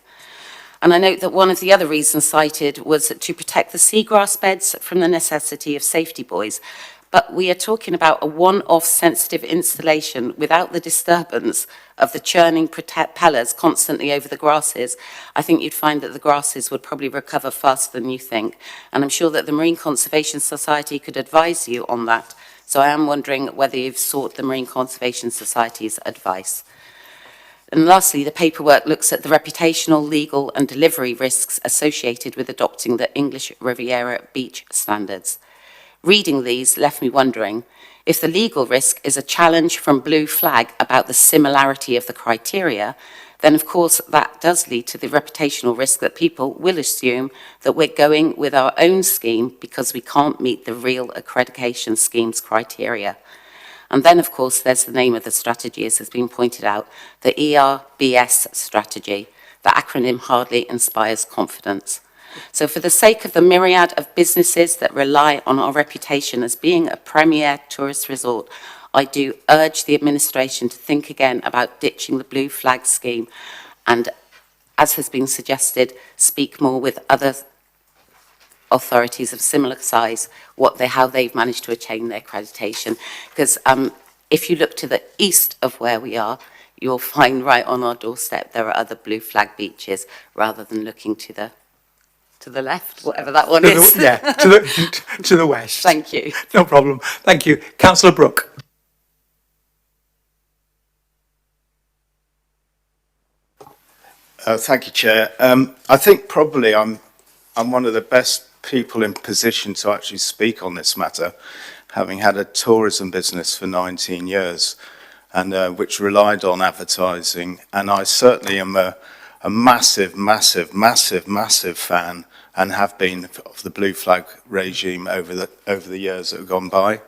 L: And I note that one of the other reasons cited was to protect the seagrass beds from the necessity of safety buoys. But we are talking about a one-off sensitive installation without the disturbance of the churning propellers constantly over the grasses. I think you'd find that the grasses would probably recover faster than you think. And I'm sure that the Marine Conservation Society could advise you on that. So I am wondering whether you've sought the Marine Conservation Society's advice. And lastly, the paperwork looks at the reputational, legal and delivery risks associated with adopting the English Riviera beach standards. Reading these left me wondering if the legal risk is a challenge from Blue Flag about the similarity of the criteria, then of course that does lead to the reputational risk that people will assume that we're going with our own scheme because we can't meet the real accreditation scheme's criteria. And then of course there's the name of the strategy, as has been pointed out, the ERBS strategy. The acronym hardly inspires confidence. So for the sake of the myriad of businesses that rely on our reputation as being a premier tourist resort, I do urge the administration to think again about ditching the Blue Flag scheme and, as has been suggested, speak more with other authorities of similar size, how they've managed to attain their accreditation. Because if you look to the east of where we are, you'll find right on our doorstep there are other Blue Flag beaches rather than looking to the left, whatever that one is.
A: To the west.
L: Thank you.
A: No problem. Thank you. Councillor Brooke.
M: Thank you, Chair. I think probably I'm one of the best people in position to actually speak on this matter, having had a tourism business for 19 years, and which relied on advertising. And I certainly am a massive fan, and have been, of the Blue Flag regime over the years that have gone by.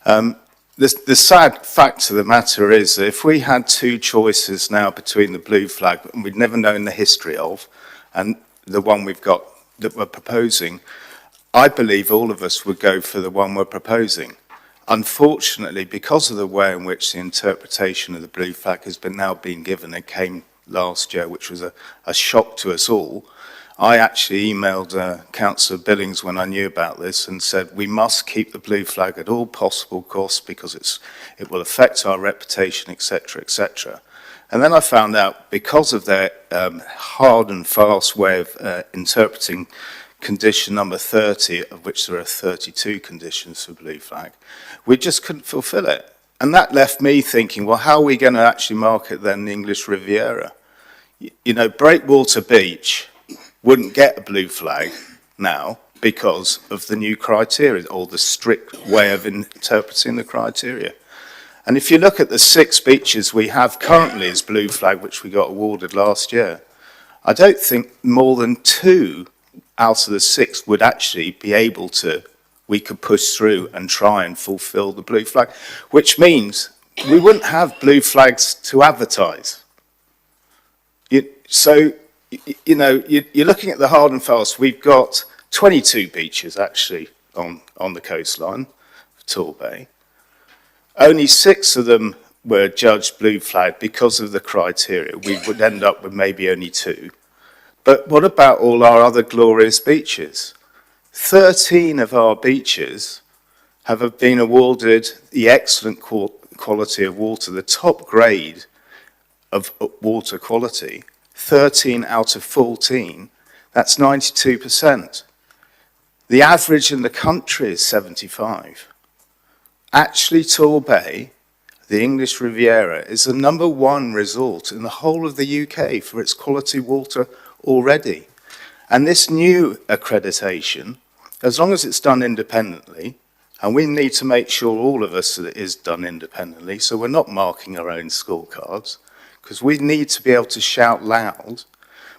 M: The sad fact of the matter is that if we had two choices now between the Blue Flag, and we'd never known the history of, and the one we've got that we're proposing, I believe all of us would go for the one we're proposing. Unfortunately, because of the way in which the interpretation of the Blue Flag has now been given, it came last year, which was a shock to us all. I actually emailed Councillor Billings when I knew about this and said we must keep the Blue Flag at all possible costs because it will affect our reputation, etc., etc. And then I found out because of their hard and fast way of interpreting condition number 30, of which there are 32 conditions for Blue Flag, we just couldn't fulfil it. And that left me thinking, well, how are we going to actually market then the English Riviera? You know, Breakwater Beach wouldn't get a Blue Flag now because of the new criteria, or the strict way of interpreting the criteria. And if you look at the 6 beaches we have currently as Blue Flag, which we got awarded last year, I don't think more than 2 out of the 6 would actually be able to, we could push through and try and fulfill the Blue Flag, which means we wouldn't have Blue Flags to advertise. So, you know, you're looking at the hard and fast. We've got 22 beaches actually on the coastline of Torbay. Only 6 of them were judged Blue Flag because of the criteria. We would end up with maybe only 2. But what about all our other glorious beaches? 13 of our beaches have been awarded the excellent quality of water, the top grade of water quality. 13 out of 14, that's 92%. The average in the country is 75. Actually, Torbay, the English Riviera, is the #1 resort in the whole of the UK for its quality water already. And this new accreditation, as long as it's done independently, and we need to make sure, all of us, that it is done independently, so we're not marking our own scorecards, because we need to be able to shout loud,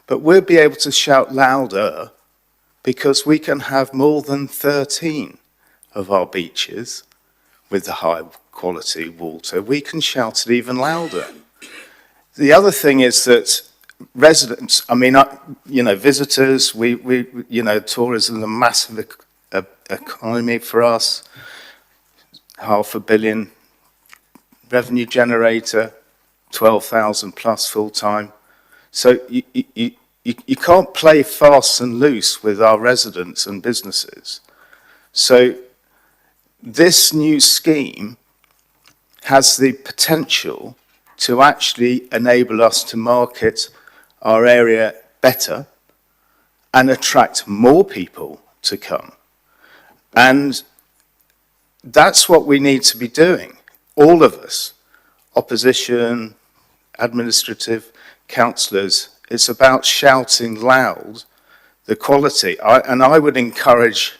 M: but we'll be able to shout louder because we can have more than 13 of our beaches with the high quality water. We can shout it even louder. The other thing is that residents, I mean, visitors, tourism is a massive economy for us, £500 million revenue generator, 12,000 plus full-time. So you can't play fast and loose with our residents and businesses. So this new scheme has the potential to actually enable us to market our area better and attract more people to come. And that's what we need to be doing, all of us, opposition, administrative, councillors. It's about shouting loud the quality. And I would encourage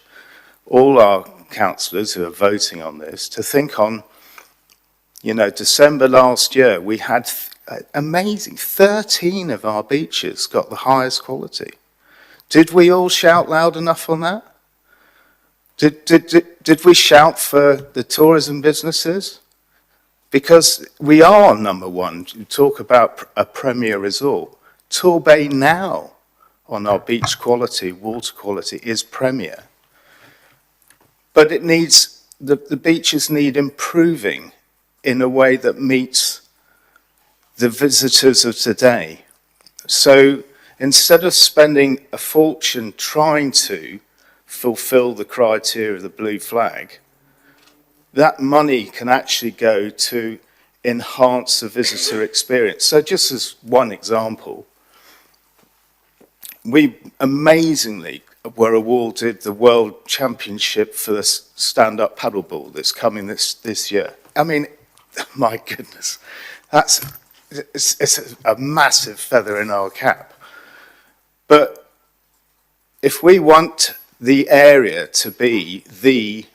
M: all our councillors who are voting on this to think on, December last year, we had amazing, 13 of our beaches got the highest quality. Did we all shout loud enough on that? Did we shout for the tourism businesses? Because we are #1. You talk about a premier resort. Torbay now, on our beach quality, water quality, is premier. But it needs, the beaches need improving in a way that meets the visitors of today. So instead of spending a fortune trying to fulfill the criteria of the blue flag, that money can actually go to enhance the visitor experience. So just as one example, we amazingly were awarded the World Championship for the stand-up paddleboard that's coming this year. I mean, my goodness, it's a massive feather in our cap. But if we want the area to be the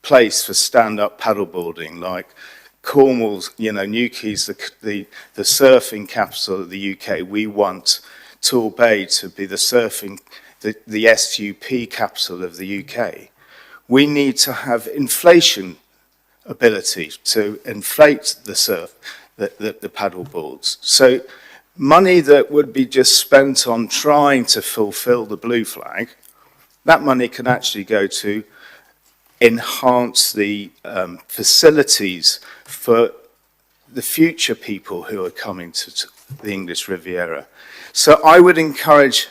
M: place for stand-up paddleboarding, like Cornwall's, Newquay's the surfing capital of the UK, we want Torbay to be the SUP capital of the UK. We need to have inflation ability to inflate the paddle boards. So money that would be just spent on trying to fulfill the blue flag, that money can actually go to enhance the facilities for the future people who are coming to the English Riviera. So I would encourage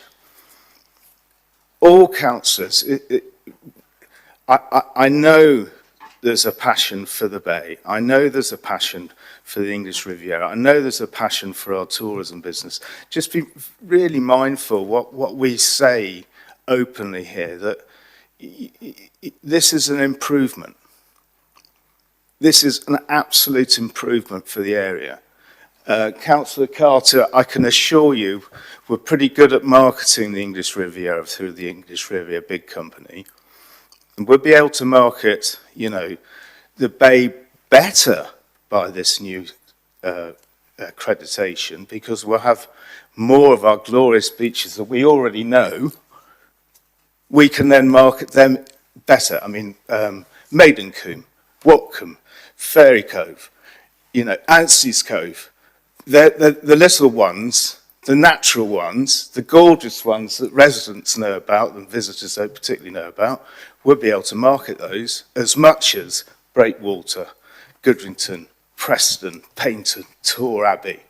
M: all councillors. I know there's a passion for the Bay. I know there's a passion for the English Riviera. I know there's a passion for our tourism business. Just be really mindful what we say openly here, that this is an improvement. This is an absolute improvement for the area. Councillor Carter, I can assure you, we're pretty good at marketing the English Riviera through the English Riviera Big Company. And we'll be able to market, the Bay better by this new accreditation, because we'll have more of our glorious beaches that we already know. We can then market them better. I mean, Maidencombe, Watcombe, Fairy Cove, Anstey's Cove. The little ones, the natural ones, the gorgeous ones that residents know about and visitors don't particularly know about, we'll be able to market those as much as Breakwater, Goodrington, Preston, Paynton, Tor Abbey.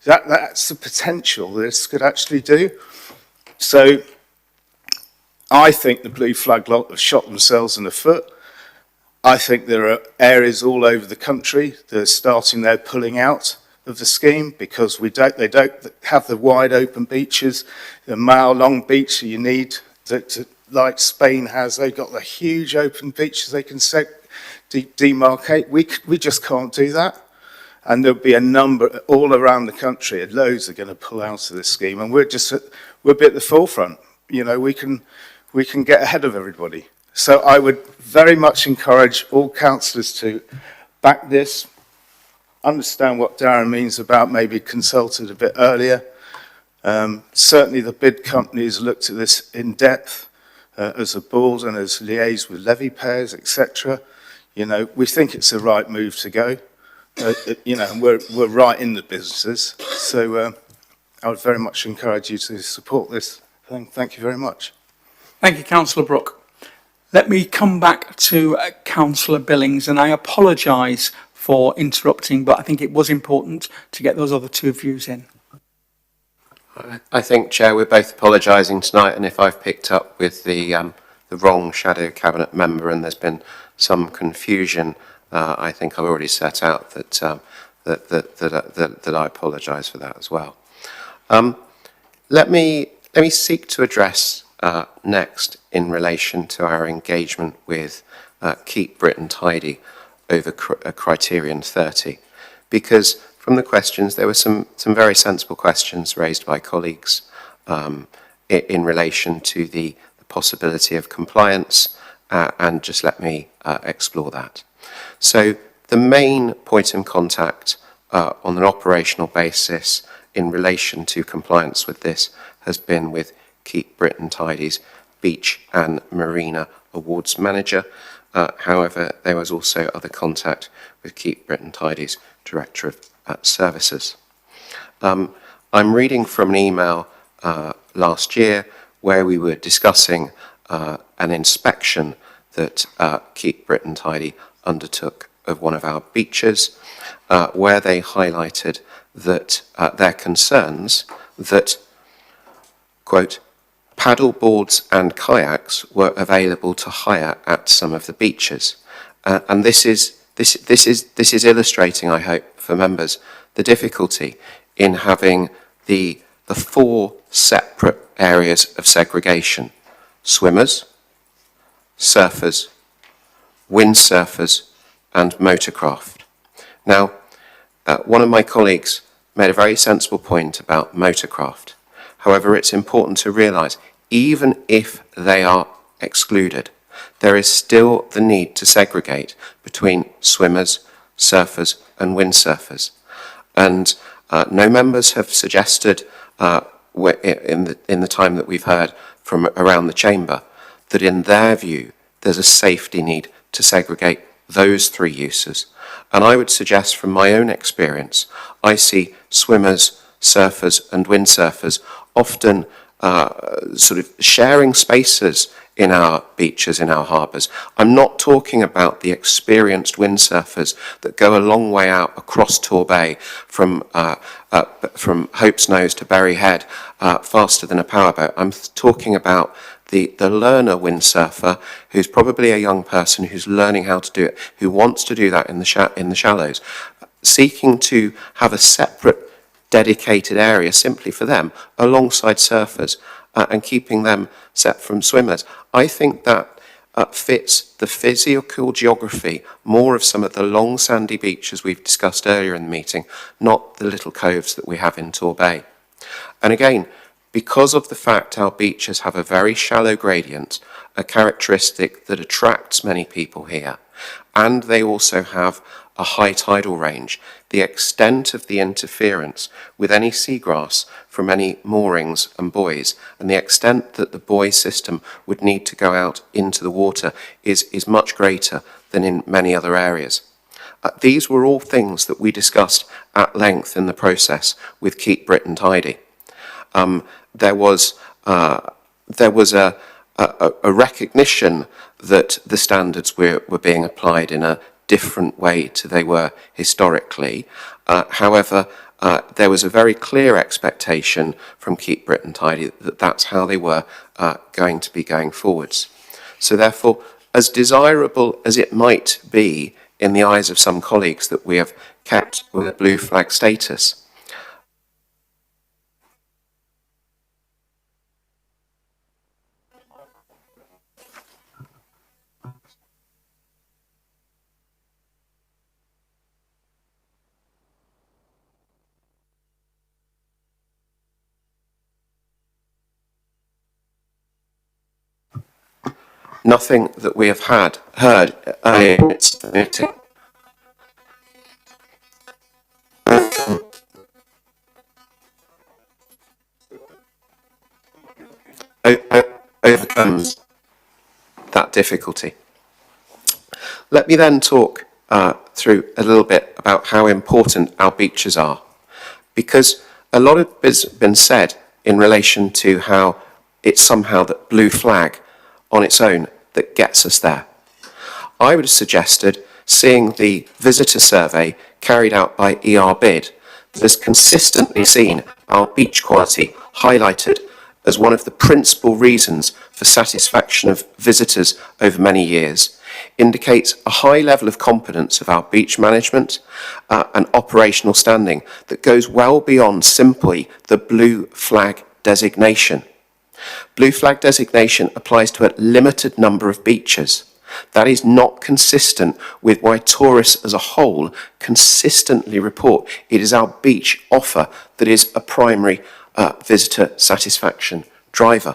M: That's the potential this could actually do. So I think the Blue Flag lot have shot themselves in the foot. I think there are areas all over the country that are starting their pulling out of the scheme because they don't have the wide open beaches, the mile-long beach you need, like Spain has. They've got the huge open beaches they can demarcate. We just can't do that. And there'll be a number all around the country, and loads are going to pull out of this scheme. And we'll be at the forefront. You know, we can get ahead of everybody. So I would very much encourage all councillors to back this, understand what Darren means about maybe consulted a bit earlier. Certainly the bid companies looked at this in depth as a board and as liaised with levy payers, etc. You know, we think it's the right move to go. You know, and we're right in the businesses. So I would very much encourage you to support this. Thank you very much.
A: Thank you, Councillor Brooke. Let me come back to Councillor Billings, and I apologise for interrupting, but I think it was important to get those other two views in.
G: I think, Chair, we're both apologising tonight, and if I've picked up with the wrong shadow cabinet member and there's been some confusion, I think I've already set out that I apologise for that as well. Let me seek to address next in relation to our engagement with Keep Britain Tidy over Criterion 30, because from the questions there were some very sensible questions raised by colleagues in relation to the possibility of compliance, and just let me explore that. So the main point of contact on an operational basis in relation to compliance with this has been with Keep Britain Tidy's Beach and Marina Awards Manager. However, there was also other contact with Keep Britain Tidy's Director of Services. I'm reading from an email last year where we were discussing an inspection that Keep Britain Tidy undertook of one of our beaches, where they highlighted that their concerns that, quote, paddle boards and kayaks were available to hire at some of the beaches. And this is illustrating, I hope, for members, the difficulty in having the four separate areas of segregation: swimmers, surfers, windsurfers, and motorcraft. Now, one of my colleagues made a very sensible point about motorcraft. However, it's important to realise, even if they are excluded, there is still the need to segregate between swimmers, surfers, and windsurfers. And no members have suggested, in the time that we've heard from around the chamber, that in their view there's a safety need to segregate those three uses. And I would suggest from my own experience, I see swimmers, surfers and windsurfers often sort of sharing spaces in our beaches, in our harbours. I'm not talking about the experienced windsurfers that go a long way out across Torbay from Hope's Nose to Berry Head faster than a powerboat. I'm talking about the learner windsurfer who's probably a young person who's learning how to do it, who wants to do that in the shallows, seeking to have a separate dedicated area simply for them alongside surfers and keeping them set from swimmers. I think that fits the physical geography more of some of the long sandy beaches we've discussed earlier in the meeting, not the little coves that we have in Torbay. And again, because of the fact our beaches have a very shallow gradient, a characteristic that attracts many people here, and they also have a high tidal range, the extent of the interference with any seagrass from any moorings and buoys, and the extent that the buoy system would need to go out into the water is much greater than in many other areas. These were all things that we discussed at length in the process with Keep Britain Tidy. There was a recognition that the standards were being applied in a different way to they were historically. However, there was a very clear expectation from Keep Britain Tidy that that's how they were going to be going forwards. So therefore, as desirable as it might be in the eyes of some colleagues that we have kept with a blue flag status. Nothing that we have heard earlier in the meeting. Overcomes that difficulty. Let me then talk through a little bit about how important our beaches are, because a lot has been said in relation to how it's somehow that blue flag on its own that gets us there. I would have suggested seeing the visitor survey carried out by ERBID that has consistently seen our beach quality highlighted as one of the principal reasons for satisfaction of visitors over many years, indicates a high level of competence of our beach management and operational standing that goes well beyond simply the blue flag designation. Blue flag designation applies to a limited number of beaches. That is not consistent with why tourists as a whole consistently report it is our beach offer that is a primary visitor satisfaction driver.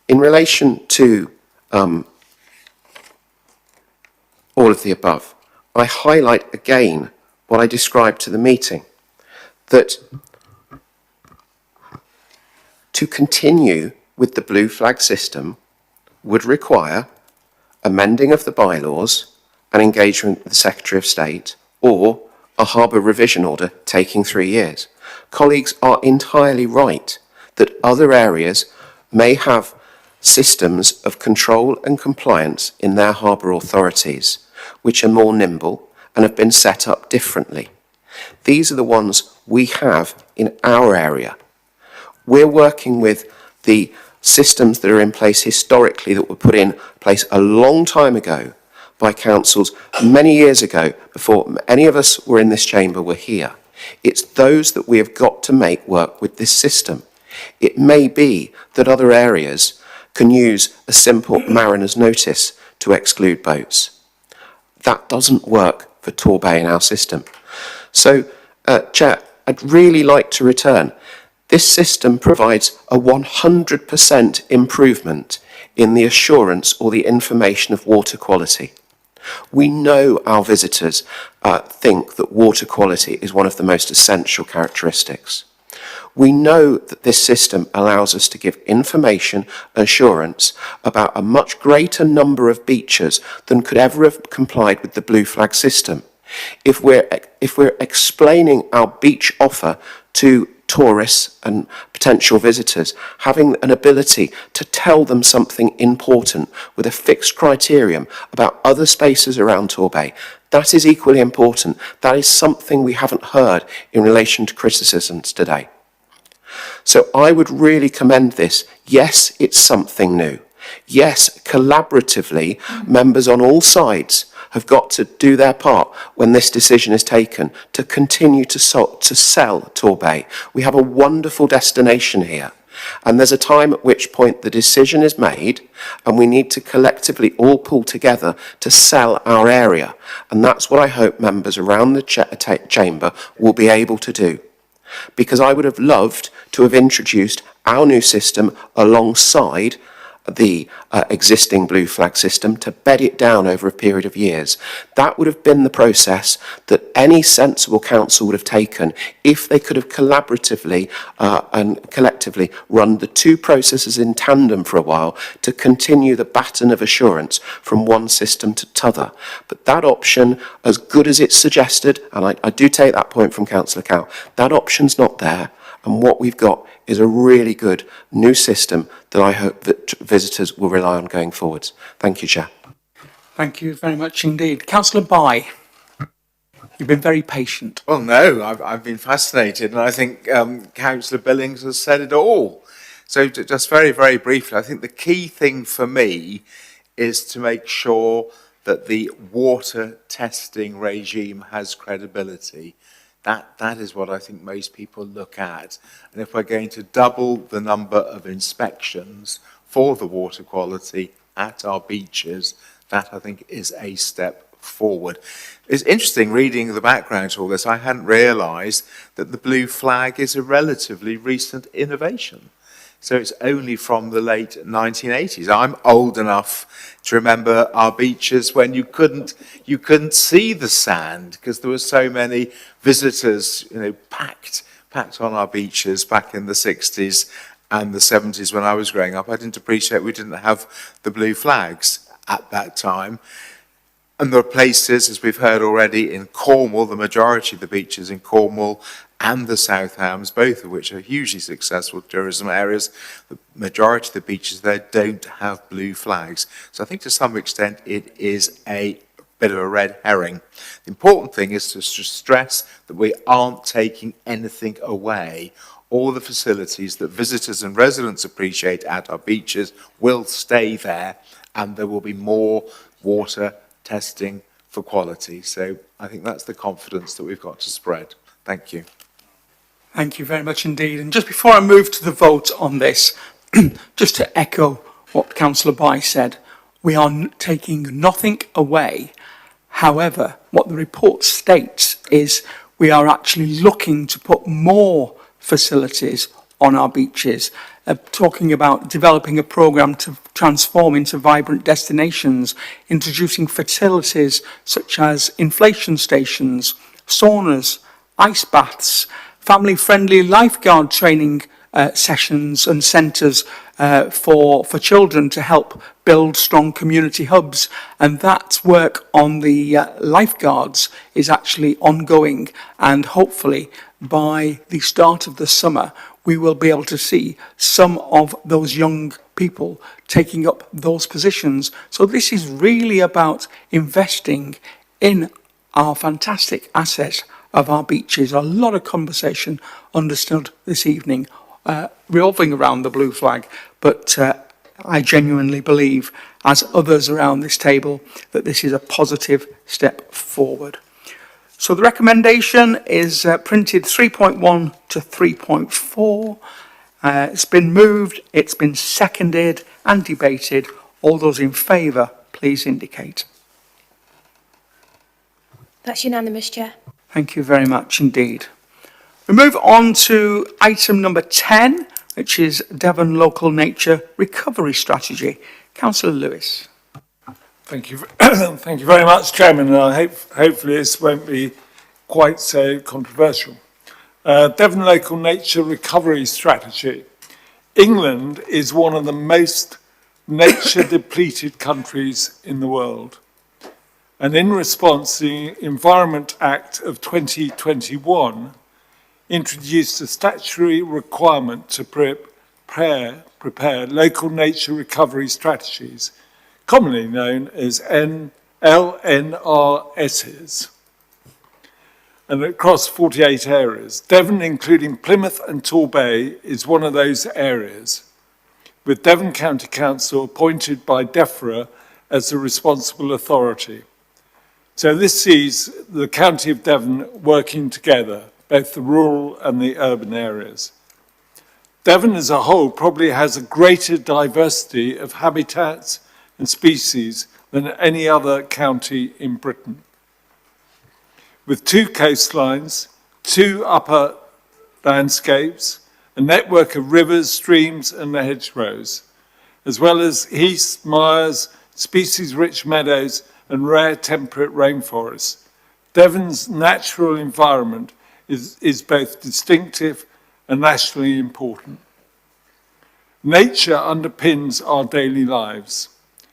G: In relation to all of the above, I highlight again what I described to the meeting, that to continue with the blue flag system would require amending of the bylaws and engagement with the Secretary of State, or a harbour revision order taking 3 years. Colleagues are entirely right that other areas may have systems of control and compliance in their harbour authorities which are more nimble and have been set up differently. These are the ones we have in our area. We're working with the systems that are in place historically that were put in place a long time ago by councils many years ago, before any of us were in this chamber were here. It's those that we have got to make work with this system. It may be that other areas can use a simple mariner's notice to exclude boats. That doesn't work for Torbay in our system. So, Chair, I'd really like to return. This system provides a 100% improvement in the assurance or the information of water quality. We know our visitors think that water quality is one of the most essential characteristics. We know that this system allows us to give information assurance about a much greater number of beaches than could ever have complied with the blue flag system. If we're explaining our beach offer to tourists and potential visitors, having an ability to tell them something important with a fixed criterion about other spaces around Torbay, that is equally important. That is something we haven't heard in relation to criticisms today. So I would really commend this. Yes, it's something new. Yes, collaboratively, members on all sides have got to do their part when this decision is taken to continue to sell Torbay. We have a wonderful destination here, and there's a time at which point the decision is made and we need to collectively all pull together to sell our area, and that's what I hope members around the chamber will be able to do, because I would have loved to have introduced our new system alongside the existing blue flag system to bed it down over a period of years. That would have been the process that any sensible council would have taken if they could have collaboratively and collectively run the two processes in tandem for a while to continue the baton of assurance from one system to t'other. But that option, as good as it's suggested, and I do take that point from Councillor Cow, that option's not there. And what we've got is a really good new system that I hope that visitors will rely on going forwards. Thank you, Chair.
A: Thank you very much indeed. Councillor Bye, you've been very patient.
N: Well, no, I've been fascinated, and I think Councillor Billings has said it all. So just very, very briefly, I think the key thing for me is to make sure that the water testing regime has credibility. That is what I think most people look at. And if we're going to double the number of inspections for the water quality at our beaches, that I think is a step forward. It's interesting reading the background to all this. I hadn't realised that the blue flag is a relatively recent innovation. So it's only from the late 1980s. I'm old enough to remember our beaches when you couldn't see the sand because there were so many visitors, packed on our beaches back in the 60s and the 70s when I was growing up. I didn't appreciate we didn't have the blue flags at that time. And there are places, as we've heard already, in Cornwall, the majority of the beaches in Cornwall and the South Hams, both of which are hugely successful tourism areas, the majority of the beaches there don't have blue flags. So I think to some extent it is a bit of a red herring. The important thing is to stress that we aren't taking anything away. All the facilities that visitors and residents appreciate at our beaches will stay there, and there will be more water testing for quality. So I think that's the confidence that we've got to spread. Thank you.
A: Thank you very much indeed. And just before I move to the vote on this, just to echo what Councillor By said, we are taking nothing away. However, what the report states is we are actually looking to put more facilities on our beaches, talking about developing a programme to transform into vibrant destinations, introducing facilities such as inflation stations, saunas, ice baths, family-friendly lifeguard training sessions and centres for children to help build strong community hubs. And that work on the lifeguards is actually ongoing, and hopefully by the start of the summer we will be able to see some of those young people taking up those positions. So this is really about investing in our fantastic asset of our beaches. A lot of conversation understood this evening revolving around the blue flag, but I genuinely believe, as others around this table, that this is a positive step forward. So the recommendation is printed 3.1 to 3.4. It's been moved, it's been seconded and debated. All those in favour, please indicate.
B: That's unanimous, Chair.
A: Thank you very much indeed. We move on to item number 10, which is Devon Local Nature Recovery Strategy. Councillor Lewis.
C: Thank you. Thank you very much, Chairman. Hopefully this won't be quite so controversial. Devon Local Nature Recovery Strategy. England is one of the most nature-depleted countries in the world. And in response, the Environment Act of 2021 introduced a statutory requirement to prepare local nature recovery strategies, commonly known as LNRSs, and across 48 areas. Devon, including Plymouth and Torbay, is one of those areas, with Devon County Council appointed by DEFRA as the responsible authority. So this sees the County of Devon working together, both the rural and the urban areas. Devon as a whole probably has a greater diversity of habitats and species than any other county in Britain. With 2 coastlines, 2 upper landscapes, a network of rivers, streams and hedgerows, as well as heaths, mires, species-rich meadows and rare temperate rainforests. Devon's natural environment is both distinctive and nationally important. Nature underpins our daily lives.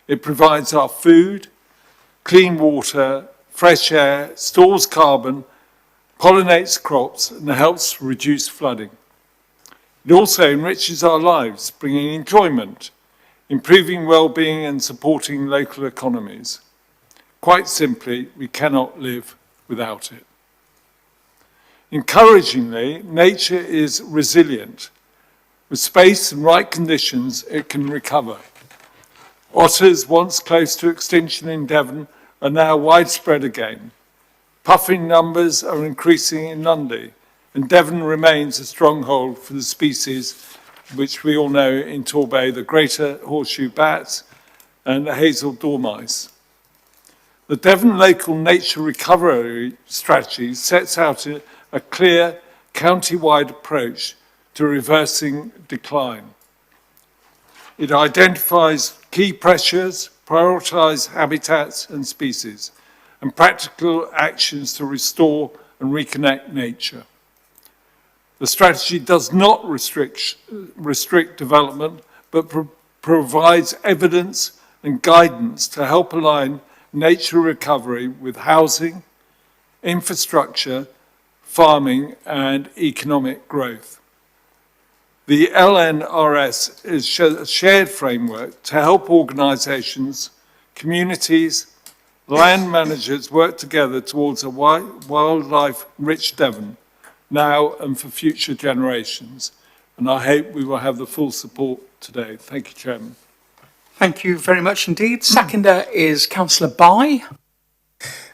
C: It provides our food, clean water, fresh air, stores carbon, pollinates crops and helps reduce flooding. It also enriches our lives, bringing enjoyment, improving well-being and supporting local economies. Quite simply, we cannot live without it. Encouragingly, nature is resilient. With space and right conditions, it can recover. Otters, once close to extinction in Devon, are now widespread again. Puffin numbers are increasing in Lundy, and Devon remains a stronghold for the species which we all know in Torbay, the greater horseshoe bats and the hazel dormice. The Devon Local Nature Recovery Strategy sets out a clear county-wide approach to reversing decline. It identifies key pressures, prioritises habitats and species, and practical actions to restore and reconnect nature. The strategy does not restrict development, but provides evidence and guidance to help align nature recovery with housing, infrastructure, farming, and economic growth. The LNRS is a shared framework to help organisations, communities, land managers work together towards a wildlife-rich Devon, now and for future generations. And I hope we will have the full support today. Thank you, Chairman.
A: Thank you very much indeed. Seconder is Councillor Bye.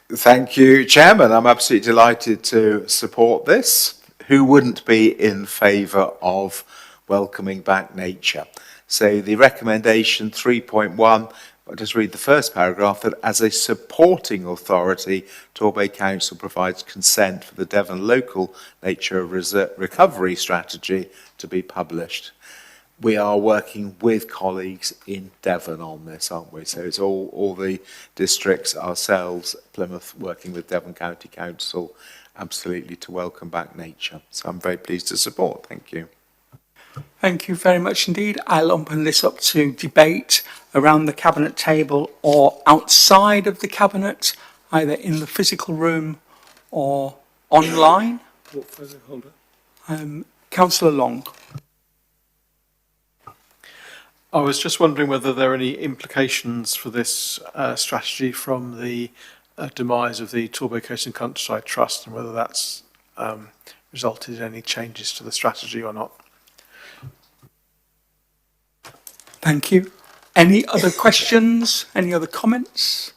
N: Thank you, Chairman. I'm absolutely delighted to support this. Who wouldn't be in favour of welcoming back nature? So the recommendation 3.1, I'll just read the first paragraph, that as a supporting authority, Torbay Council provides consent for the Devon Local Nature Recovery Strategy to be published. We are working with colleagues in Devon on this, aren't we? So it's all the districts, ourselves, Plymouth, working with Devon County Council, absolutely to welcome back nature. So I'm very pleased to support. Thank you.
A: Thank you very much indeed. I'll open this up to debate around the Cabinet table or outside of the Cabinet, either in the physical room or online. Councillor Long.
J: I was just wondering whether there are any implications for this strategy from the demise of the Torbay Coast and Countryside Trust, and whether that's resulted in any changes to the strategy or not.
A: Thank you. Any other questions? Any other comments?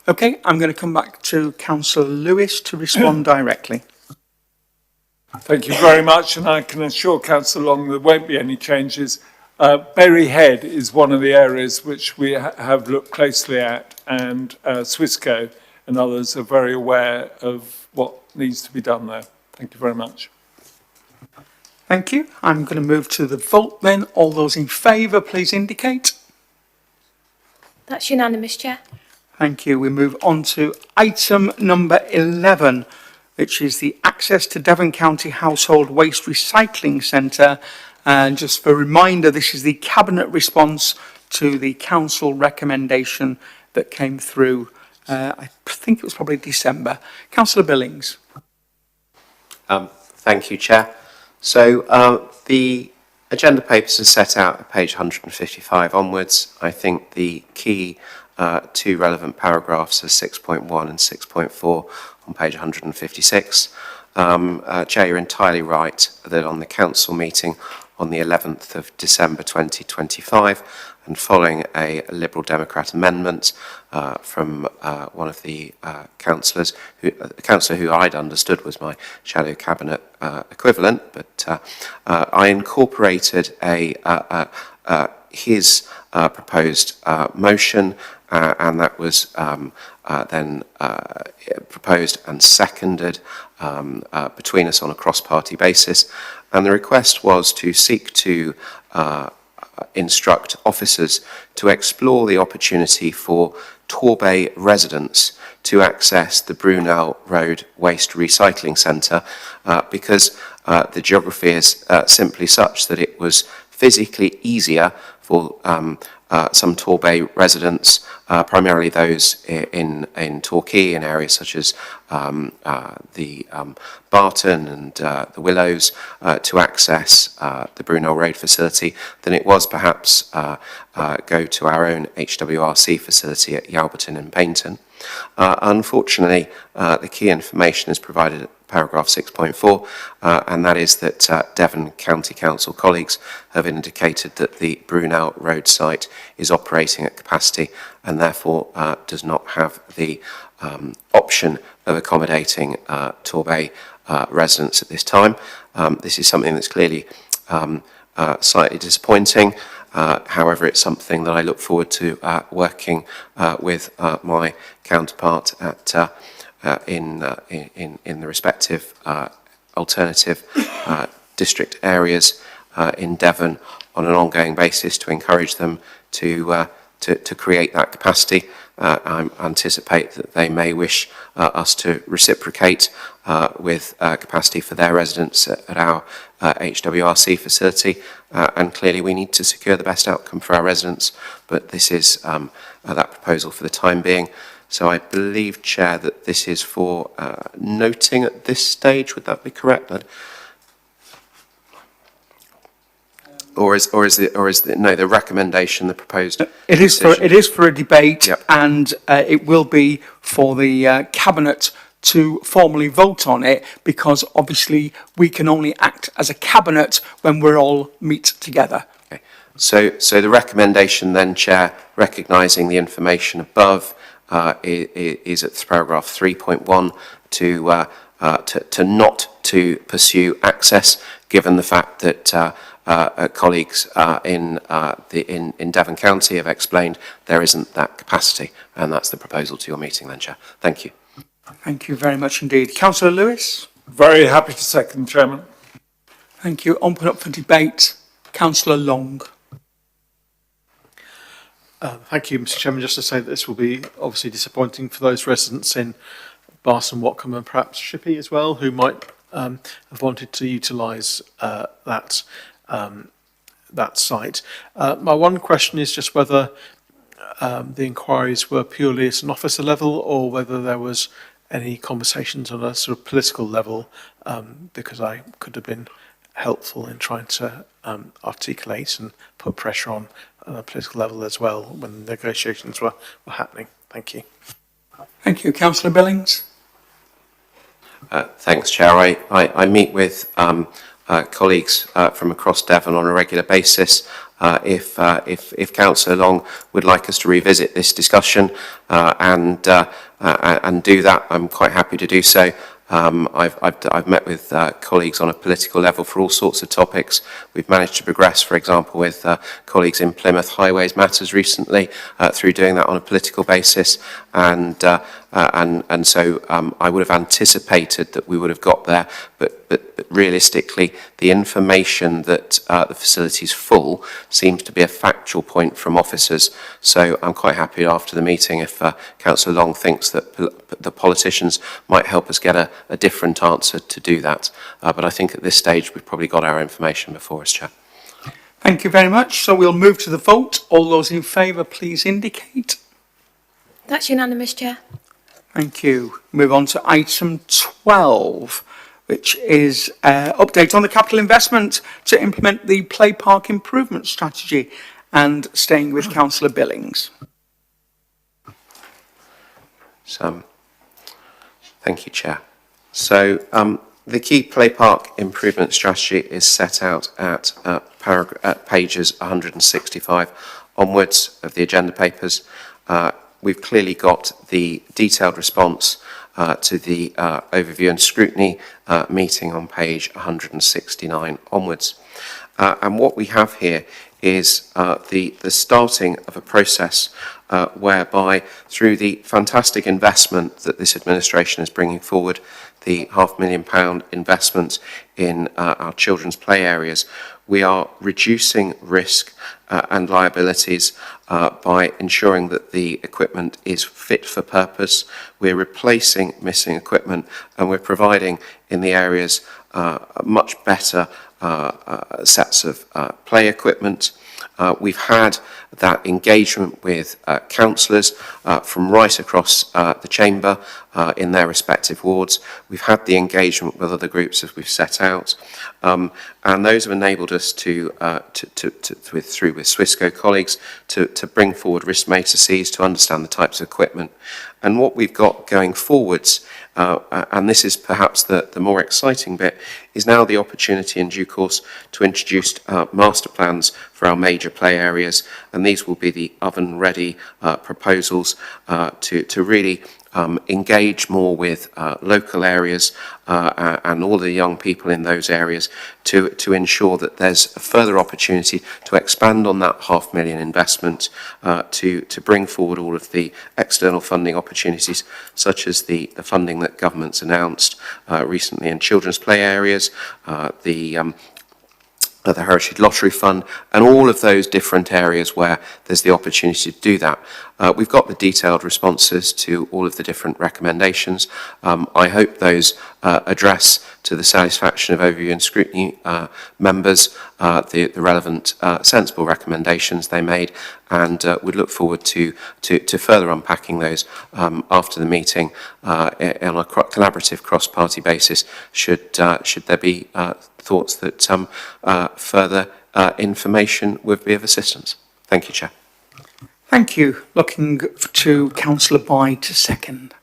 A: Okay, I'm going to come back to Councillor Lewis to respond directly.
C: Thank you very much, and I can assure Councillor Long there won't be any changes. Berry Head is one of the areas which we have looked closely at, and Swissco and others are very aware of what needs to be done there. Thank you very much.
A: Thank you. I'm going to move to the vote then. All those in favour, please indicate.
B: That's unanimous, Chair.
A: Thank you. We move on to item number 11, which is the access to Devon County Household Waste Recycling Centre. And just for a reminder, this is the Cabinet response to the Council recommendation that came through, I think it was probably December. Councillor Billings.
G: Thank you, Chair. So the agenda papers are set out at page 155 onwards. I think the key two relevant paragraphs are 6.1 and 6.4 on page 156. Chair, you're entirely right that on the Council meeting on the 11th of December 2025, and following a Liberal Democrat amendment from one of the councillors, a councillor who I'd understood was my shadow cabinet equivalent, but I incorporated his proposed motion, and that was then proposed and seconded between us on a cross-party basis. And the request was to seek to instruct officers to explore the opportunity for Torbay residents to access the Brunel Road Waste Recycling Centre because the geography is simply such that it was physically easier for some Torbay residents, primarily those in Torquay, in areas such as the Barton and the Willows, to access the Brunel Road facility than it was perhaps go to our own HWRC facility at Yalberton and Paynton. Unfortunately, the key information is provided at paragraph 6.4, and that is that Devon County Council colleagues have indicated that the Brunel Road site is operating at capacity and therefore does not have the option of accommodating Torbay residents at this time. This is something that's clearly slightly disappointing. However, it's something that I look forward to working with my counterpart at in the respective alternative district areas in Devon on an ongoing basis to encourage them to create that capacity. I anticipate that they may wish us to reciprocate with capacity for their residents at our HWRC facility, and clearly we need to secure the best outcome for our residents, but this is that proposal for the time being. So I believe, Chair, that this is for noting at this stage. Would that be correct? Or is the recommendation the proposed?
A: It is for a debate,
G: Yep.
A: and it will be for the cabinet to formally vote on it, because obviously we can only act as a cabinet when we're all meet together.
G: Okay. So the recommendation then, Chair, recognising the information above, is at paragraph 3.1 to not to pursue access, given the fact that colleagues in Devon County have explained there isn't that capacity, and that's the proposal to your meeting then, Chair. Thank you.
A: Thank you very much indeed. Councillor Lewis?
C: Very happy to second, Chairman.
A: Thank you. Open up for debate. Councillor Long.
J: Thank you, Mr. Chairman. Just to say that this will be obviously disappointing for those residents in Barson, Watcombe and perhaps Shippey as well, who might have wanted to utilise that site. My one question is just whether the inquiries were purely at an officer level, or whether there was any conversations on a sort of political level, because I could have been helpful in trying to articulate and put pressure on a political level as well when the negotiations were happening. Thank you.
A: Thank you. Councillor Billings?
G: Thanks, Chair. I meet with colleagues from across Devon on a regular basis. If Councillor Long would like us to revisit this discussion and do that, I'm quite happy to do so. I've met with colleagues on a political level for all sorts of topics. We've managed to progress, for example, with colleagues in Plymouth Highways Matters recently through doing that on a political basis, and so I would have anticipated that we would have got there, but realistically, the information that the facility is full seems to be a factual point from officers. So I'm quite happy after the meeting if Councillor Long thinks that the politicians might help us get a different answer to do that. But I think at this stage we've probably got our information before us, Chair.
A: Thank you very much. So we'll move to the vote. All those in favour, please indicate.
B: That's unanimous, Chair.
A: Thank you. Move on to item 12, which is update on the capital investment to implement the play park improvement strategy, and staying with Councillor Billings.
G: So, thank you, Chair. So the key play park improvement strategy is set out at pages 165 onwards of the agenda papers. We've clearly got the detailed response to the Overview and Scrutiny meeting on page 169 onwards. And what we have here is the starting of a process whereby, through the fantastic investment that this administration is bringing forward, the £500,000 investment in our children's play areas, we are reducing risk and liabilities by ensuring that the equipment is fit for purpose. We're replacing missing equipment, and we're providing in the areas much better sets of play equipment. We've had that engagement with councillors from right across the chamber in their respective wards. We've had the engagement with other groups as we've set out, and those have enabled us through with Swissco colleagues to bring forward risk matrices to understand the types of equipment. And what we've got going forwards and this is perhaps the more exciting bit, is now the opportunity in due course to introduce master plans for our major play areas, and these will be the oven-ready proposals to really engage more with local areas and all the young people in those areas to ensure that there's a further opportunity to expand on that £500,000 investment to bring forward all of the external funding opportunities, such as the funding that government's announced recently in children's play areas, the Heritage Lottery Fund, and all of those different areas where there's the opportunity to do that. We've got the detailed responses to all of the different recommendations. I hope those address to the satisfaction of Overview and Scrutiny members the relevant sensible recommendations they made, and would look forward to further unpacking those after the meeting on a collaborative cross-party basis should there be thoughts that further information would be of assistance. Thank you, Chair.
A: Thank you. Looking to Councillor Boyd to second.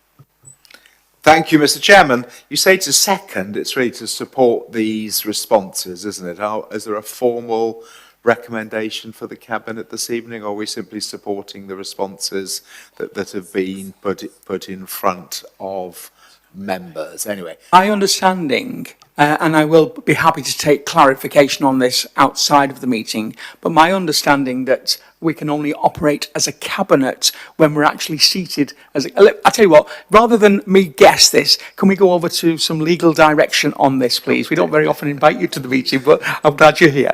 N: Thank you, Mr. Chairman. You say to second, it's really to support these responses, isn't it? Is there a formal recommendation for the Cabinet this evening, or are we simply supporting the responses that have been put in front of members? Anyway.
A: My understanding, and I will be happy to take clarification on this outside of the meeting, but my understanding that we can only operate as a cabinet when we're actually seated as a... I tell you what, rather than me guess this, can we go over to some legal direction on this, please? We don't very often invite you to the meeting, but I'm glad you're here.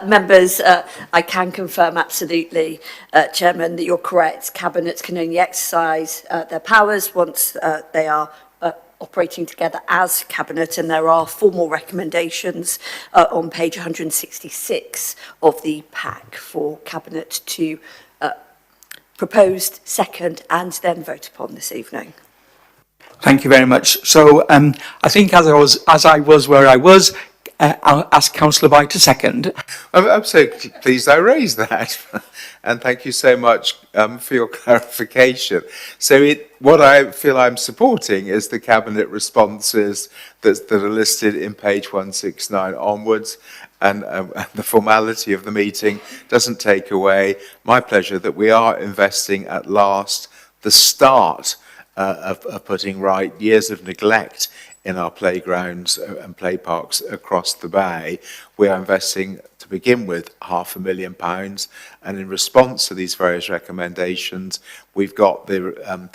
O: Members, I can confirm absolutely, Chairman, that you're correct. Cabinets can only exercise their powers once they are operating together as Cabinet, and there are formal recommendations on page 166 of the pack for Cabinet to propose, second and then vote upon this evening.
A: Thank you very much. So I think as I was where I was, I'll ask Councillor Boyd to second.
N: I'm so pleased I raised that. And thank you so much for your clarification. So what I feel I'm supporting is the Cabinet responses that are listed in page 169 onwards, and the formality of the meeting doesn't take away my pleasure that we are investing at last the start of putting right years of neglect in our playgrounds and play parks across the bay. We are investing, to begin with, £500,000, and in response to these various recommendations, we've got the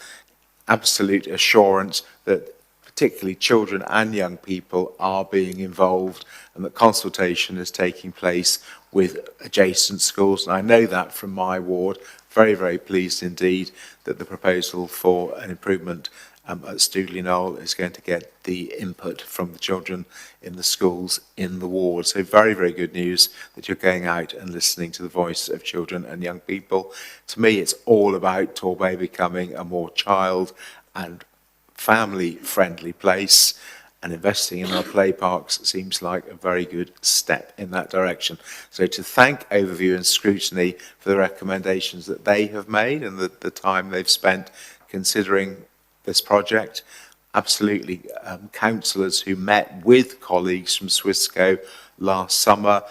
N: absolute assurance that particularly children and young people are being involved, and that consultation is taking place with adjacent schools. And I know that from my ward. Very, very pleased indeed that the proposal for an improvement at Stoodley Knoll is going to get the input from the children in the schools in the ward. So very, very good news that you're going out and listening to the voice of children and young people. To me, it's all about Torbay becoming a more child and family-friendly place, and investing in our play parks seems like a very good step in that direction. So to thank Overview and Scrutiny for the recommendations that they have made and the time they've spent considering this project. Absolutely, councillors who met with colleagues from Swissco last summer,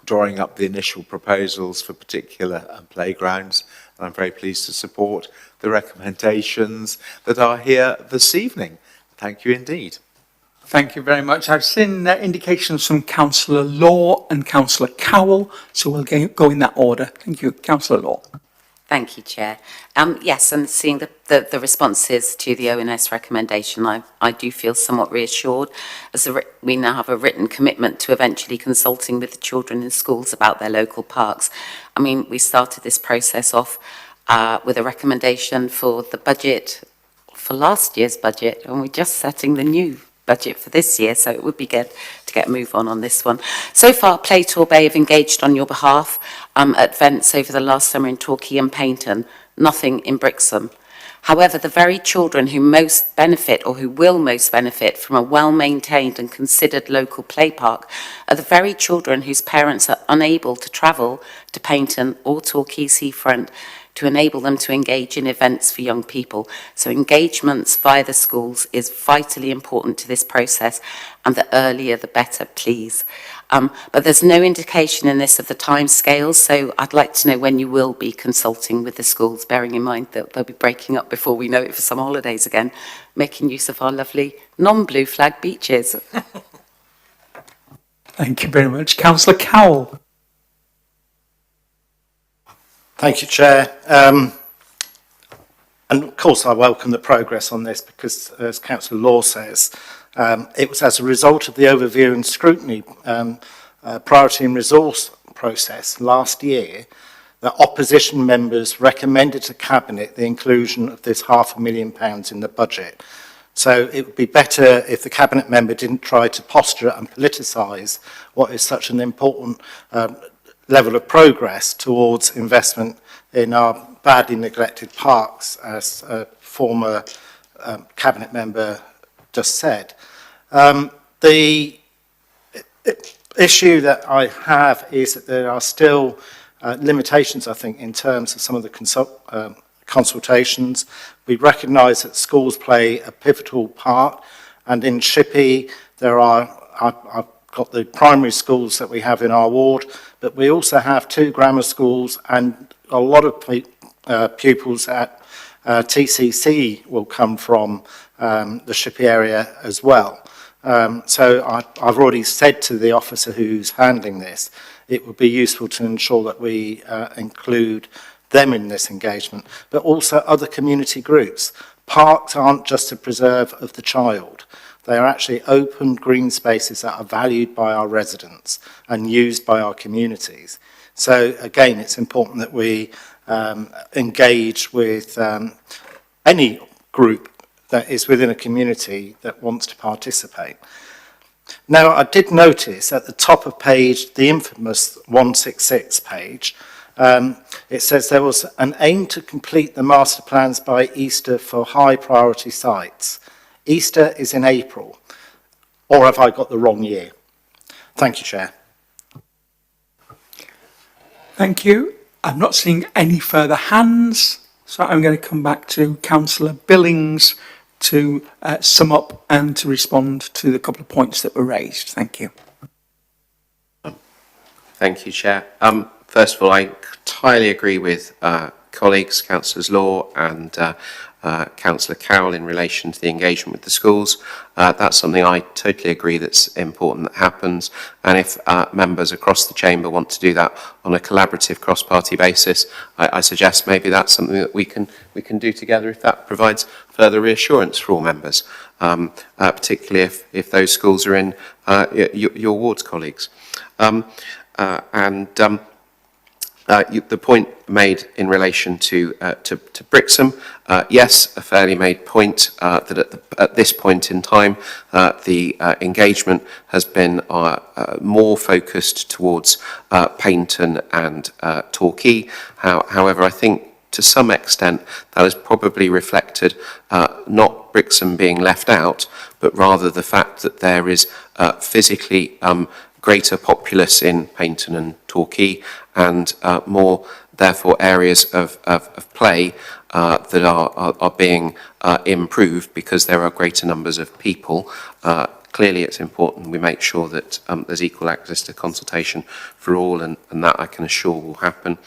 N: drawing up the initial proposals for particular playgrounds. And I'm very pleased to support the recommendations that are here this evening. Thank you indeed.
A: Thank you very much. I've seen indications from Councillor Law and Councillor Cowell, so we'll go in that order. Thank you, Councillor Law.
L: Thank you, Chair. Yes, and seeing the responses to the ONS recommendation, I do feel somewhat reassured, as we now have a written commitment to eventually consulting with the children in schools about their local parks. I mean, we started this process off with a recommendation for the budget, for last year's budget, and we're just setting the new budget for this year, so it would be good to get a move on this one. So far, Play Torbay have engaged on your behalf at events over the last summer in Torquay and Paynton, nothing in Brixham. However, the very children who most benefit, or who will most benefit from a well-maintained and considered local play park, are the very children whose parents are unable to travel to Paynton or Torquay seafront to enable them to engage in events for young people. So engagements via the schools is vitally important to this process, and the earlier the better, please. But there's no indication in this of the timescales, so I'd like to know when you will be consulting with the schools, bearing in mind that they'll be breaking up before we know it for summer holidays again, making use of our lovely non-blue flag beaches.
A: Thank you very much. Councillor Cowell.
F: Thank you, Chair. And of course, I welcome the progress on this because, as Councillor Law says, it was as a result of the Overview and Scrutiny Priority and Resource process last year that opposition members recommended to Cabinet the inclusion of this £500,000 in the budget. So it would be better if the Cabinet member didn't try to posture and politicise what is such an important level of progress towards investment in our badly neglected parks, as a former Cabinet member just said. The issue that I have is that there are still limitations, I think, in terms of some of the consultations. We recognise that schools play a pivotal part, and in Shippey there are, I've got the primary schools that we have in our ward, but we also have 2 grammar schools, and a lot of pupils at TCC will come from the Shippey area as well. So I've already said to the officer who's handling this, it would be useful to ensure that we include them in this engagement, but also other community groups. Parks aren't just a preserve of the child. They are actually open green spaces that are valued by our residents and used by our communities. So again, it's important that we engage with any group that is within a community that wants to participate. Now, I did notice at the top of page, the infamous 166 page, it says there was an aim to complete the master plans by Easter for high priority sites. Easter is in April, or have I got the wrong year? Thank you, Chair.
A: Thank you. I'm not seeing any further hands, so I'm going to come back to Councillor Billings to sum up and to respond to the couple of points that were raised. Thank you.
G: Thank you, Chair. First of all, I entirely agree with colleagues, Councillors Law and Councillor Carroll in relation to the engagement with the schools. That's something I totally agree that's important that happens, and if members across the chamber want to do that on a collaborative cross-party basis, I suggest maybe that's something that we can do together if that provides further reassurance for all members, particularly if those schools are in your wards, colleagues. The point made in relation to Brixham, yes, a fairly made point that at this point in time the engagement has been more focused towards Paignton and Torquay. However, I think to some extent that has probably reflected not Brixham being left out, but rather the fact that there is physically greater populace in Paignton and Torquay, and more, therefore, areas of play that are being improved because there are greater numbers of people. Clearly, it's important we make sure that there's equal access to consultation for all, and that I can assure will happen.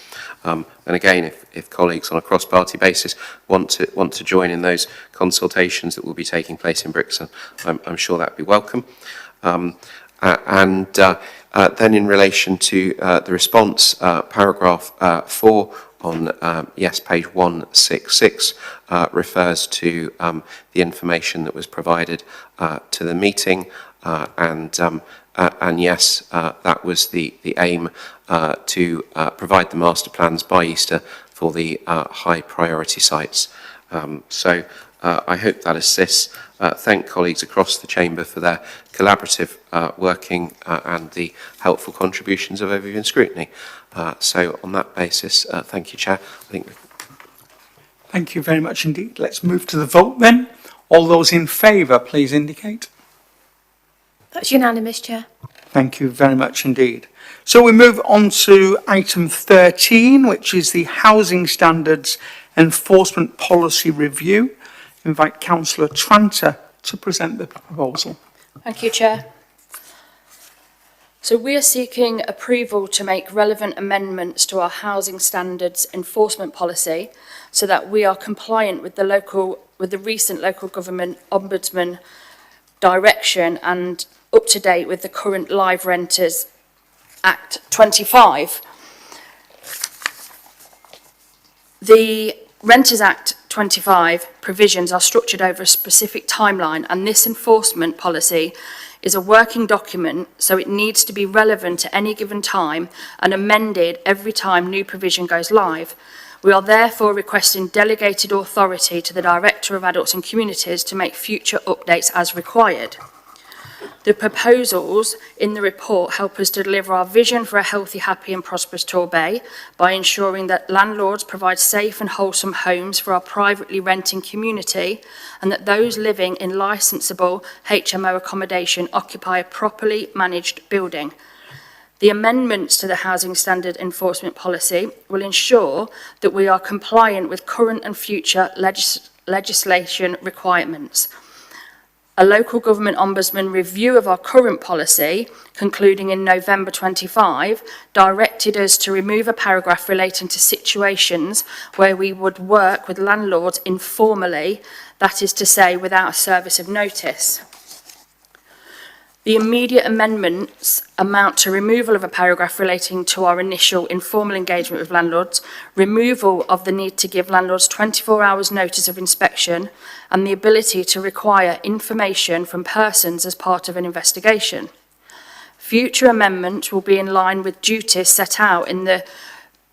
G: And again, if colleagues on a cross-party basis want to join in those consultations that will be taking place in Brixham, I'm sure that would be welcome. Then in relation to the response, paragraph 4 on, page 166 refers to the information that was provided to the meeting, and yes, that was the aim to provide the master plans by Easter for the high priority sites. So I hope that assists. Thank colleagues across the chamber for their collaborative working and the helpful contributions of Overview and Scrutiny. So on that basis, thank you, Chair.
A: Thank you very much indeed. Let's move to the vote then. All those in favour, please indicate.
B: That's unanimous, Chair.
A: Thank you very much indeed. So we move on to item 13, which is the Housing Standards Enforcement Policy Review. I invite Councillor Tranter to present the proposal.
E: Thank you, Chair. So we are seeking approval to make relevant amendments to our housing standards enforcement policy so that we are compliant with the recent local government Ombudsman direction and up to date with the current Live Renters Act 25. The Renters Act 25 provisions are structured over a specific timeline, and this enforcement policy is a working document, so it needs to be relevant at any given time and amended every time new provision goes live. We are therefore requesting delegated authority to the Director of Adults and Communities to make future updates as required. The proposals in the report help us to deliver our vision for a healthy, happy and prosperous Torbay by ensuring that landlords provide safe and wholesome homes for our privately renting community and that those living in licensable HMO accommodation occupy a properly managed building. The amendments to the Housing Standard Enforcement Policy will ensure that we are compliant with current and future legislation requirements. A local government ombudsman review of our current policy, concluding in November 25, directed us to remove a paragraph relating to situations where we would work with landlords informally, that is to say, without a service of notice. The immediate amendments amount to removal of a paragraph relating to our initial informal engagement with landlords, removal of the need to give landlords 24 hours notice of inspection, and the ability to require information from persons as part of an investigation. Future amendments will be in line with duties set out in the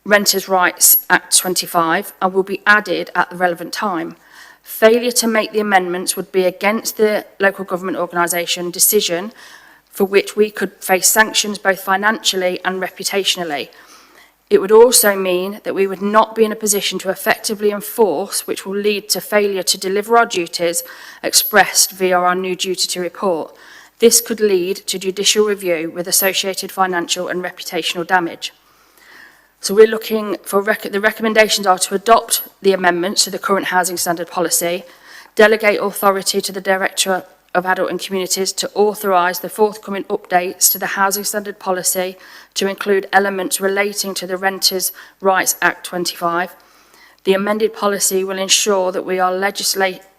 E: Renters' Rights Act 25 and will be added at the relevant time. Failure to make the amendments would be against the local government organisation decision for which we could face sanctions both financially and reputationally. It would also mean that we would not be in a position to effectively enforce, which will lead to failure to deliver our duties expressed via our new duty to report. This could lead to judicial review with associated financial and reputational damage. So we're looking for, the recommendations are to adopt the amendments to the current housing standard policy, delegate authority to the Director of Adult and Communities to authorise the forthcoming updates to the housing standard policy to include elements relating to the Renters' Rights Act 25. The amended policy will ensure that we are legislatively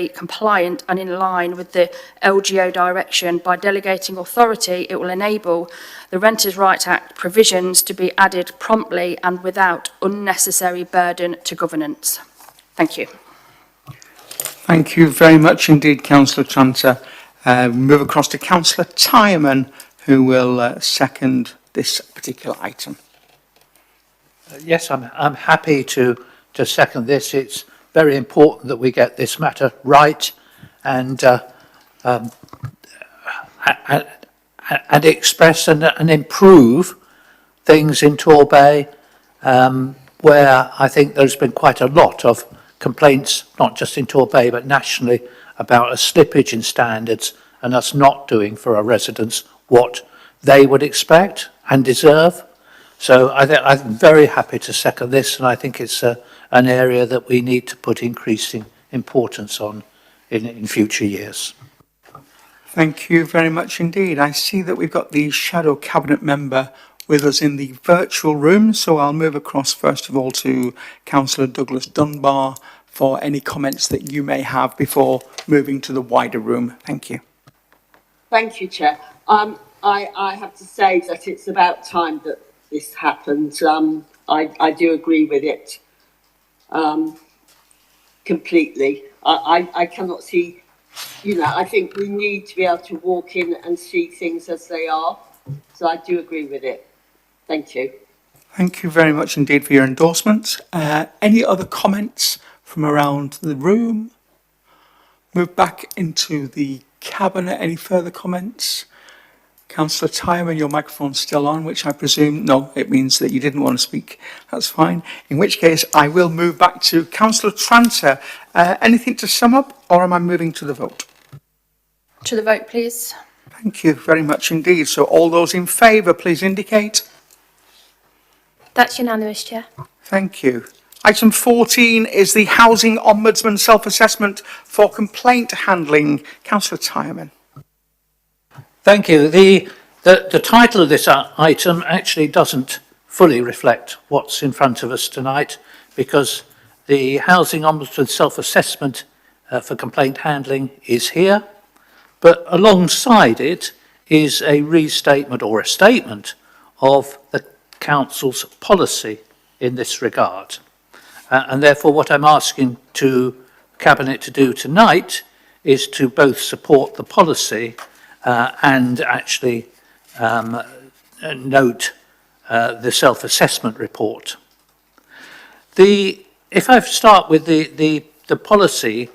E: compliant and in line with the LGO direction. By delegating authority, it will enable the Renters' Rights Act provisions to be added promptly and without unnecessary burden to governance. Thank you.
A: Thank you very much indeed, Councillor Tranter. Move across to Councillor Tyerman, who will second this particular item.
D: Yes, I'm happy to second this. It's very important that we get this matter right and express and improve things in Torbay, where I think there's been quite a lot of complaints, not just in Torbay, but nationally, about a slippage in standards and us not doing for our residents what they would expect and deserve. So I'm very happy to second this, and I think it's an area that we need to put increasing importance on in future years.
A: Thank you very much indeed. I see that we've got the Shadow Cabinet member with us in the virtual room, so I'll move across first of all to Councillor Douglas Dunbar for any comments that you may have before moving to the wider room. Thank you.
P: Thank you, Chair. I have to say that it's about time that this happened. I do agree with it completely. I cannot see, I think we need to be able to walk in and see things as they are. So I do agree with it. Thank you.
A: Thank you very much indeed for your endorsement. Any other comments from around the room? Move back into the Cabinet. Any further comments? Councillor Tyerman, your microphone's still on, which I presume, no, it means that you didn't want to speak. That's fine. In which case, I will move back to Councillor Tranter. Anything to sum up, or am I moving to the vote?
E: To the vote, please.
A: Thank you very much indeed. So all those in favour, please indicate.
B: That's unanimous, Chair.
A: Thank you. Item 14 is the Housing Ombudsman Self-Assessment for Complaint Handling. Councillor Tyerman.
D: Thank you. The title of this item actually doesn't fully reflect what's in front of us tonight, because the Housing Ombudsman Self-Assessment for Complaint Handling is here, but alongside it is a restatement or a statement of the Council's policy in this regard. And therefore what I'm asking Cabinet to do tonight is to both support the policy and actually note the self-assessment report. If I start with the policy,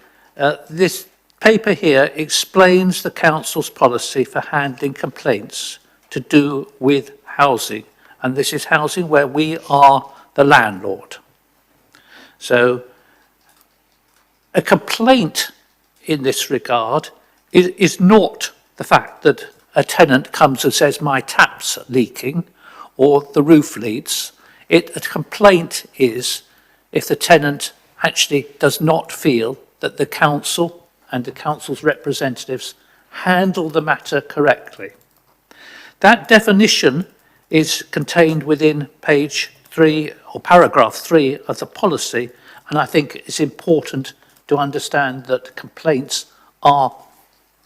D: this paper here explains the Council's policy for handling complaints to do with housing, and this is housing where we are the landlord. So a complaint in this regard is not the fact that a tenant comes and says my tap's leaking or the roof leaks. A complaint is if the tenant actually does not feel that the council and the council's representatives handle the matter correctly. That definition is contained within page 3 or paragraph 3 of the policy, and I think it's important to understand that complaints are,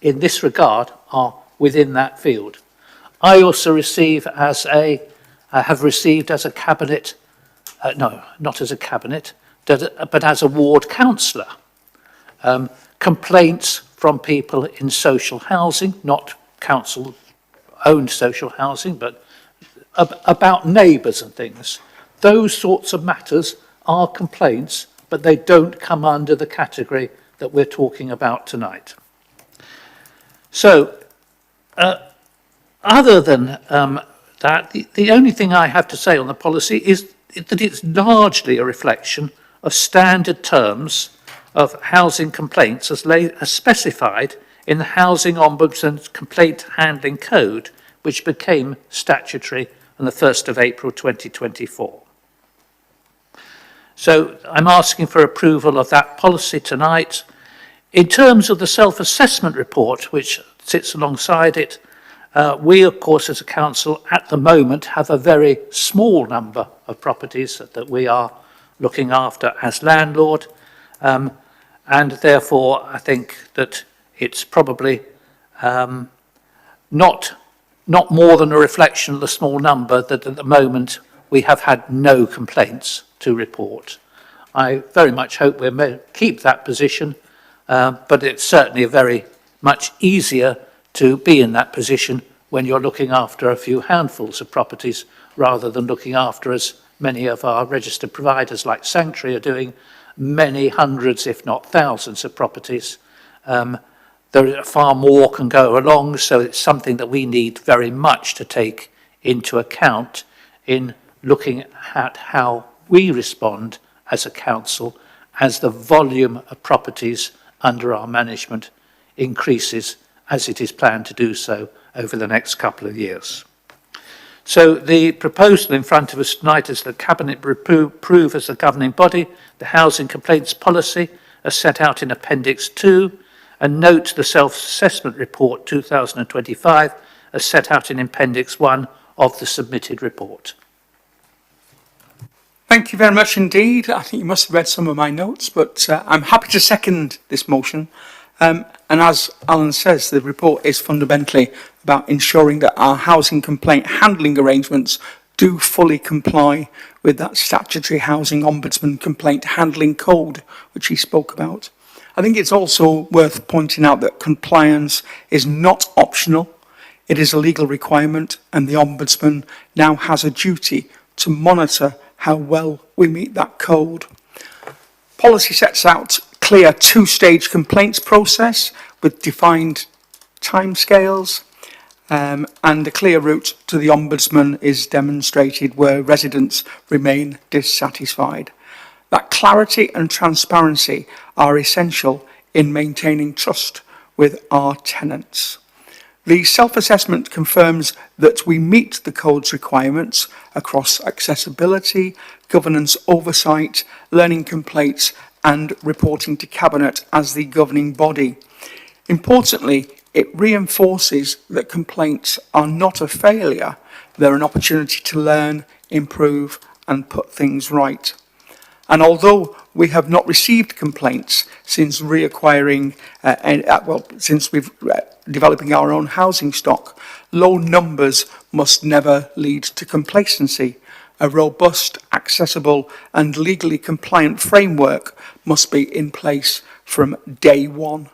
D: in this regard, are within that field. I also receive have received as a cabinet, no, not as a cabinet, but as a ward councillor, complaints from people in social housing, not council-owned social housing, but about neighbours and things. Those sorts of matters are complaints, but they don't come under the category that we're talking about tonight. So, other than that, the only thing I have to say on the policy is that it's largely a reflection of standard terms of housing complaints as specified in the Housing Ombudsman's Complaint Handling Code, which became statutory on the 1st of April 2024. So I'm asking for approval of that policy tonight. In terms of the self-assessment report, which sits alongside it, we, of course, as a council, at the moment, have a very small number of properties that we are looking after as landlord, and therefore I think that it's probably not more than a reflection of the small number that at the moment we have had no complaints to report. I very much hope we'll keep that position, but it's certainly very much easier to be in that position when you're looking after a few handfuls of properties rather than looking after, as many of our registered providers like Sanctuary are doing, many hundreds, if not thousands of properties. There are far more can go along, so it's something that we need very much to take into account in looking at how we respond as a council as the volume of properties under our management increases, as it is planned to do so over the next couple of years. So the proposal in front of us tonight is that Cabinet approve as the governing body the housing complaints policy as set out in Appendix 2, and note the self-assessment report 2025 as set out in Appendix 1 of the submitted report.
A: Thank you very much indeed. I think you must have read some of my notes, but I'm happy to second this motion. And as Alan says, the report is fundamentally about ensuring that our housing complaint handling arrangements do fully comply with that statutory Housing Ombudsman Complaint Handling Code, which he spoke about. I think it's also worth pointing out that compliance is not optional. It is a legal requirement, and the Ombudsman now has a duty to monitor how well we meet that code. Policy sets out clear two-stage complaints process with defined timescales, and a clear route to the Ombudsman is demonstrated where residents remain dissatisfied. That clarity and transparency are essential in maintaining trust with our tenants. The self-assessment confirms that we meet the code's requirements across accessibility, governance oversight, learning complaints and reporting to Cabinet as the governing body. Importantly, it reinforces that complaints are not a failure, they're an opportunity to learn, improve and put things right. And although we have not received complaints since reacquiring, since we've developing our own housing stock, low numbers must never lead to complacency. A robust, accessible and legally compliant framework must be in place from day one.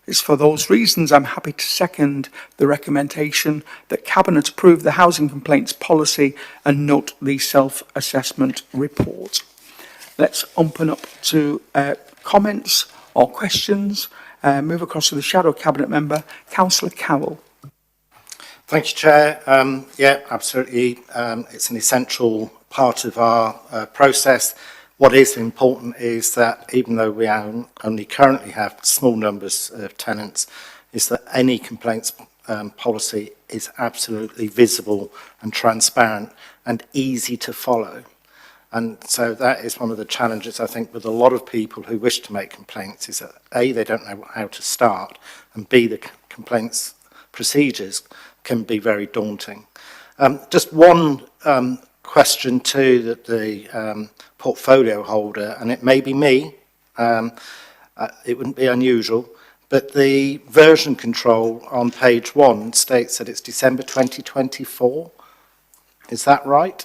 A: It's for those reasons I'm happy to second the recommendation that Cabinet approve the housing complaints policy and note the self-assessment report. Let's open up to comments or questions. Move across to the Shadow Cabinet Member, Councillor Cowell.
F: Thank you, Chair. Yeah, absolutely. It's an essential part of our process. What is important is that even though we only currently have small numbers of tenants, is that any complaints policy is absolutely visible and transparent and easy to follow. And so that is one of the challenges, I think, with a lot of people who wish to make complaints, is that A, they don't know how to start, and B, the complaints procedures can be very daunting. Just one question to the portfolio holder, and it may be me, it wouldn't be unusual, but the version control on page 1 states that it's December 2024. Is that right?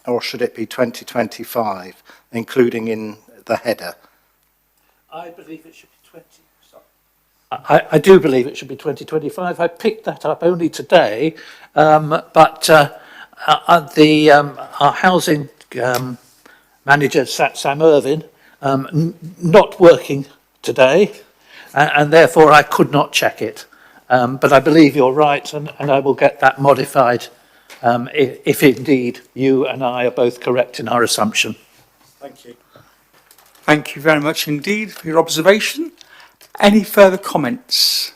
F: Or should it be 2025, including in the header?
D: I believe it should be 20. I do believe it should be 2025. I picked that up only today, but our housing manager, Sam Irvin, not working today, and therefore I could not check it. But I believe you're right, and I will get that modified if indeed you and I are both correct in our assumption.
F: Thank you.
A: Thank you very much indeed for your observation. Any further comments?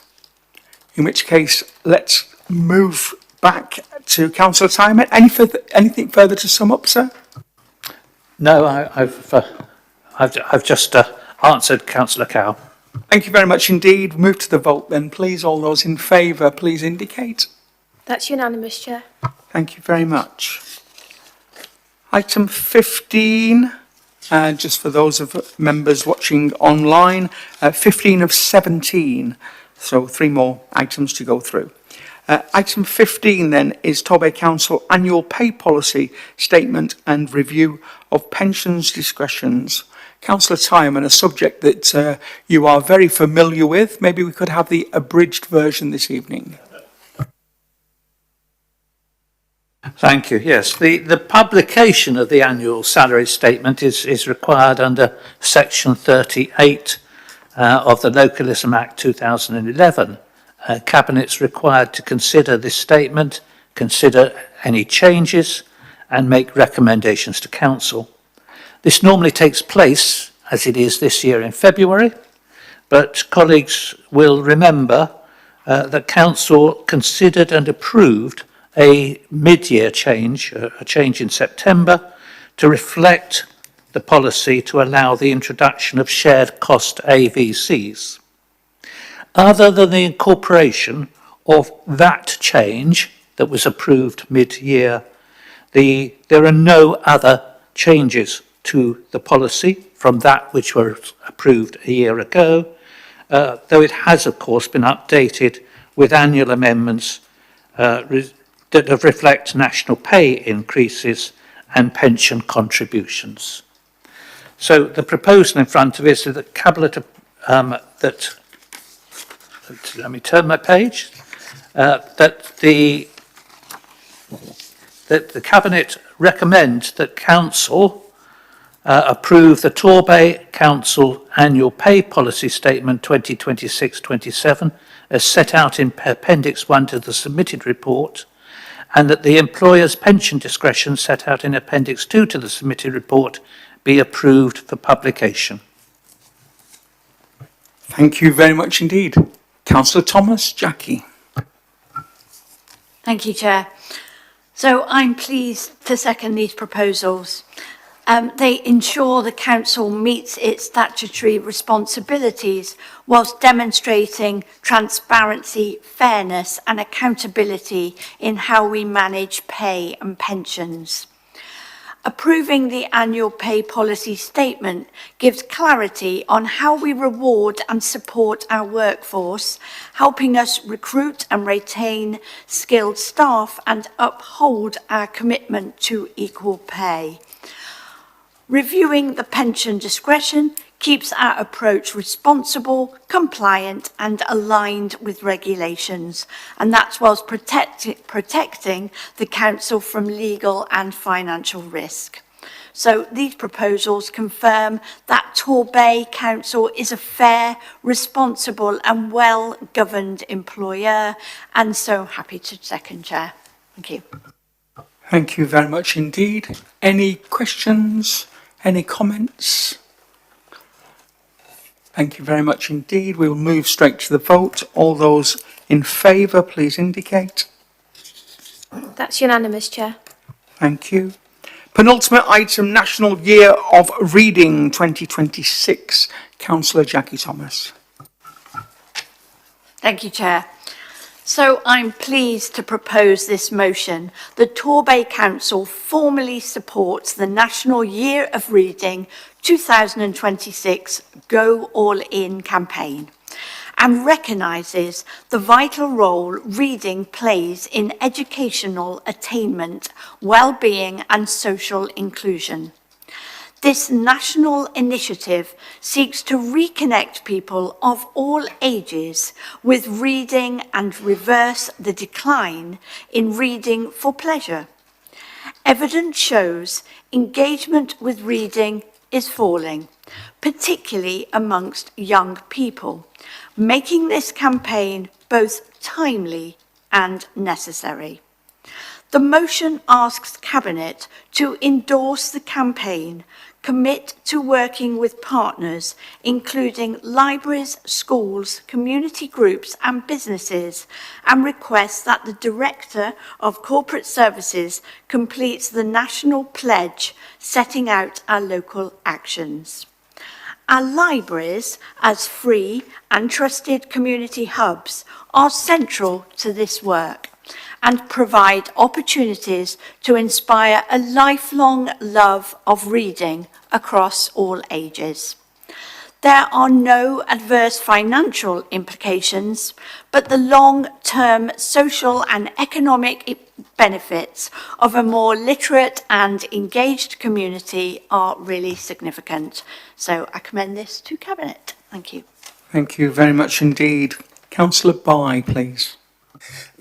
A: In which case, let's move back to Councillor Timon. Anything further to sum up, sir?
D: No, I've just answered Councillor Cow.
A: Thank you very much indeed. Move to the vote then, please. All those in favour, please indicate.
B: That's unanimous, Chair.
A: Thank you very much. Item 15, just for those of members watching online, 15 of 17, so 3 more items to go through. Item 15 then is Torbay Council Annual Pay Policy Statement and Review of Pensions Discretions. Councillor Tyman, a subject that you are very familiar with. Maybe we could have the abridged version this evening.
D: Thank you. Yes, the publication of the annual salary statement is required under Section 38 of the Localism Act 2011. Cabinet's required to consider this statement, consider any changes and make recommendations to Council. This normally takes place, as it is this year in February, but colleagues will remember that Council considered and approved a mid-year change, a change in September, to reflect the policy to allow the introduction of shared cost AVCs. Other than the incorporation of that change that was approved mid-year, there are no other changes to the policy from that which was approved a year ago, though it has, of course, been updated with annual amendments that reflect national pay increases and pension contributions. So the proposal in front of us is that Cabinet, let me turn my page, that the Cabinet recommends that Council approve the Torbay Council Annual Pay Policy Statement 2026-27 as set out in Appendix 1 to the submitted report, and that the employer's pension discretion set out in Appendix 2 to the submitted report be approved for publication.
A: Thank you very much indeed. Councillor Thomas, Jackie.
H: Thank you, Chair. So I'm pleased to second these proposals. They ensure the Council meets its statutory responsibilities whilst demonstrating transparency, fairness and accountability in how we manage pay and pensions. Approving the annual pay policy statement gives clarity on how we reward and support our workforce, helping us recruit and retain skilled staff and uphold our commitment to equal pay. Reviewing the pension discretion keeps our approach responsible, compliant and aligned with regulations, and that's whilst protecting the Council from legal and financial risk. So these proposals confirm that Torbay Council is a fair, responsible and well-governed employer, and so happy to second, Chair. Thank you.
A: Thank you very much indeed. Any questions? Any comments? Thank you very much indeed. We will move straight to the vote. All those in favour, please indicate.
B: That's unanimous, Chair.
A: Thank you. Penultimate item, National Year of Reading 2026. Councillor Jackie Thomas.
H: Thank you, Chair. So I'm pleased to propose this motion. The Torbay Council formally supports the National Year of Reading 2026 Go All In campaign and recognises the vital role reading plays in educational attainment, well-being and social inclusion. This national initiative seeks to reconnect people of all ages with reading and reverse the decline in reading for pleasure. Evidence shows engagement with reading is falling, particularly amongst young people, making this campaign both timely and necessary. The motion asks Cabinet to endorse the campaign, commit to working with partners, including libraries, schools, community groups and businesses, and requests that the Director of Corporate Services completes the national pledge setting out our local actions. Our libraries, as free and trusted community hubs, are central to this work and provide opportunities to inspire a lifelong love of reading across all ages. There are no adverse financial implications, but the long-term social and economic benefits of a more literate and engaged community are really significant. So I commend this to Cabinet. Thank you.
A: Thank you very much indeed. Councillor Bye, please.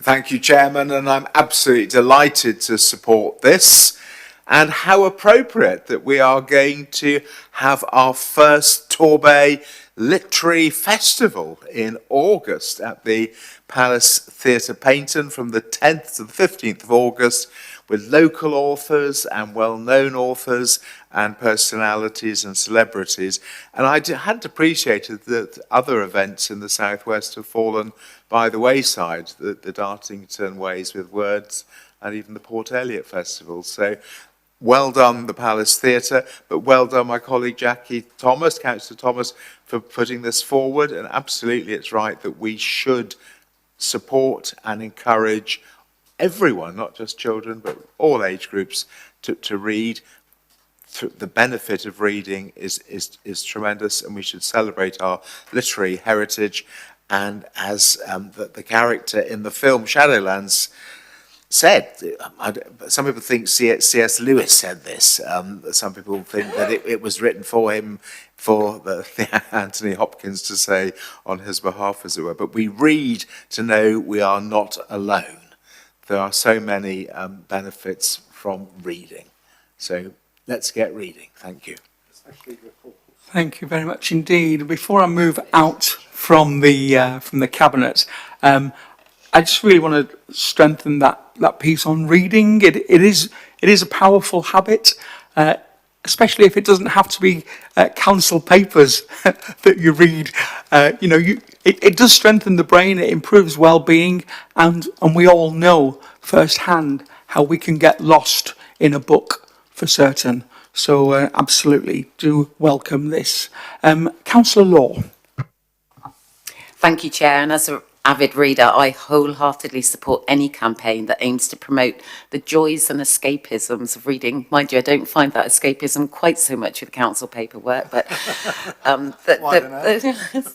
N: Thank you, Chairman, and I'm absolutely delighted to support this. And how appropriate that we are going to have our first Torbay Literary Festival in August at the Palace Theatre Paynton from the 10th to the 15th of August, with local authors and well-known authors and personalities and celebrities. And I hadn't appreciated that other events in the Southwest have fallen by the wayside, the Dartington Ways with Words and even the Port Eliot Festival. So well done, the Palace Theatre, but well done, my colleague Jackie Thomas, Councillor Thomas, for putting this forward. And absolutely it's right that we should support and encourage everyone, not just children, but all age groups, to read. The benefit of reading is tremendous, and we should celebrate our literary heritage. And as the character in the film Shadowlands said, some people think C.S. Lewis said this. Some people think that it was written for him, for Anthony Hopkins to say on his behalf, as it were. But we read to know we are not alone. There are so many benefits from reading. So let's get reading. Thank you.
A: Thank you very much indeed. Before I move out from the Cabinet, I just really want to strengthen that piece on reading. It is a powerful habit, especially if it doesn't have to be council papers that you read. It does strengthen the brain, it improves well-being, and we all know firsthand how we can get lost in a book for certain. So absolutely do welcome this. Councillor Law.
L: Thank you, Chair. And as an avid reader, I wholeheartedly support any campaign that aims to promote the joys and escapisms of reading. Mind you, I don't find that escapism quite so much with council paperwork, but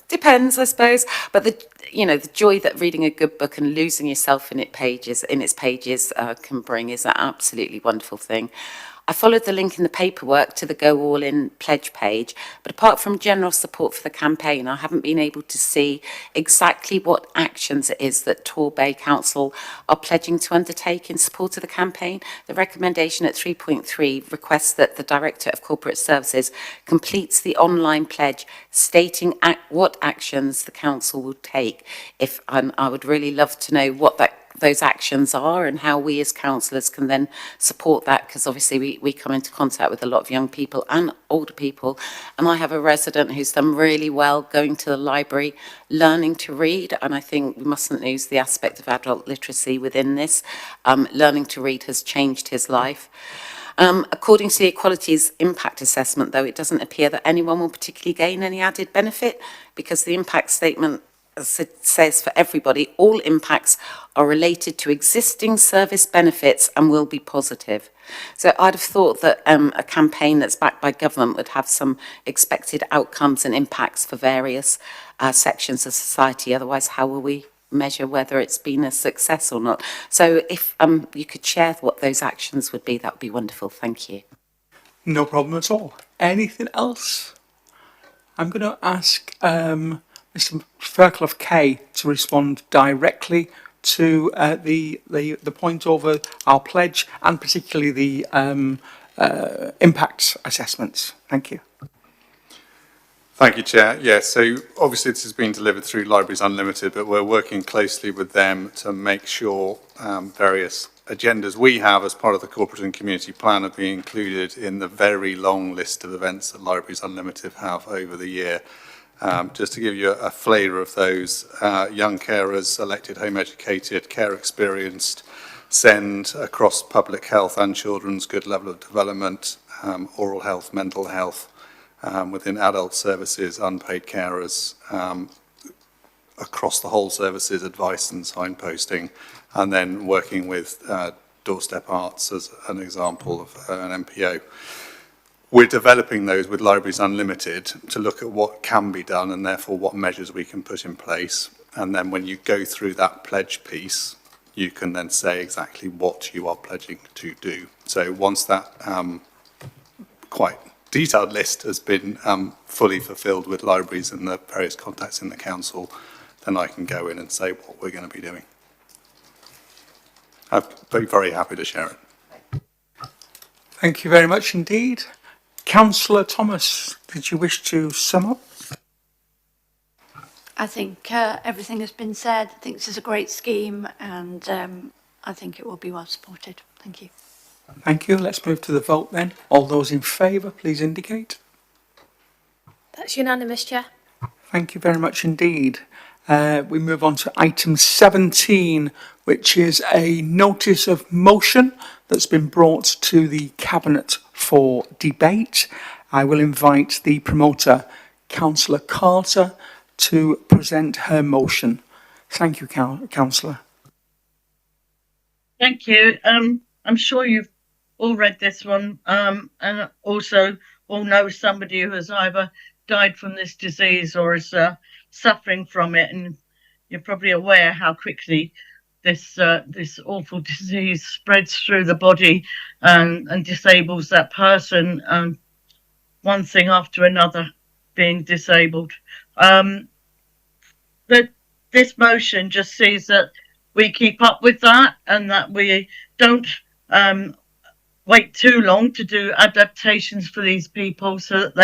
L: depends, I suppose. But the joy that reading a good book and losing yourself in its pages can bring is an absolutely wonderful thing. I followed the link in the paperwork to the Go All In pledge page, but apart from general support for the campaign, I haven't been able to see exactly what actions it is that Torbay Council are pledging to undertake in support of the campaign. The recommendation at 3.3 requests that the Director of Corporate Services completes the online pledge stating what actions the Council will take. I would really love to know what those actions are and how we as councillors can then support that, because obviously we come into contact with a lot of young people and older people, and I have a resident who's done really well going to the library, learning to read, and I think we mustn't lose the aspect of adult literacy within this. Learning to read has changed his life. According to the Equalities Impact Assessment, though, it doesn't appear that anyone will particularly gain any added benefit, because the impact statement says for everybody, all impacts are related to existing service benefits and will be positive. So I'd have thought that a campaign that's backed by government would have some expected outcomes and impacts for various sections of society. Otherwise, how will we measure whether it's been a success or not? So if you could share what those actions would be, that would be wonderful. Thank you.
A: No problem at all. Anything else? I'm going to ask Mr. Fairclough Kay to respond directly to the point over our pledge and particularly the impact assessments. Thank you.
Q: Thank you, Chair. Yes, so obviously this has been delivered through Libraries Unlimited, but we're working closely with them to make sure various agendas we have as part of the corporate and community plan are being included in the very long list of events that Libraries Unlimited have over the year. Just to give you a flavour of those, young carers, elected home educated, care experienced, SEND across public health and children's good level of development, oral health, mental health, within adult services, unpaid carers, across the whole services, advice and signposting, and then working with Doorstep Arts as an example of an MPO. We're developing those with Libraries Unlimited to look at what can be done and therefore what measures we can put in place. And then when you go through that pledge piece, you can then say exactly what you are pledging to do. So once that quite detailed list has been fully fulfilled with libraries and the various contacts in the council, then I can go in and say what we're going to be doing. I'd be very happy to share it.
A: Thank you very much indeed. Councillor Thomas, did you wish to sum up?
H: I think everything has been said. I think this is a great scheme, and I think it will be well supported. Thank you.
A: Thank you. Let's move to the vote then. All those in favour, please indicate.
B: That's unanimous, Chair.
A: Thank you very much indeed. We move on to item 17, which is a notice of motion that's been brought to the Cabinet for debate. I will invite the promoter, Councillor Carter, to present her motion. Thank you, Councillor.
I: Thank you. I'm sure you've all read this one, and also all know somebody who has either died from this disease or is suffering from it, and you're probably aware how quickly this awful disease spreads through the body and disables that person, one thing after another being disabled. But this motion just sees that we keep up with that and that we don't wait too long to do adaptations for these people so that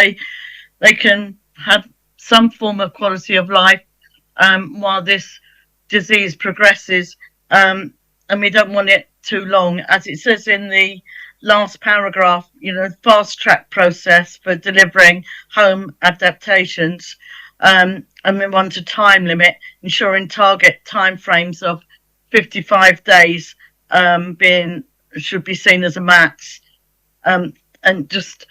I: they can have some form of quality of life while this disease progresses, and we don't want it too long. As it says in the last paragraph, fast track process for delivering home adaptations, and we want a time limit, ensuring target timeframes of 55 days should be seen as a max. And just,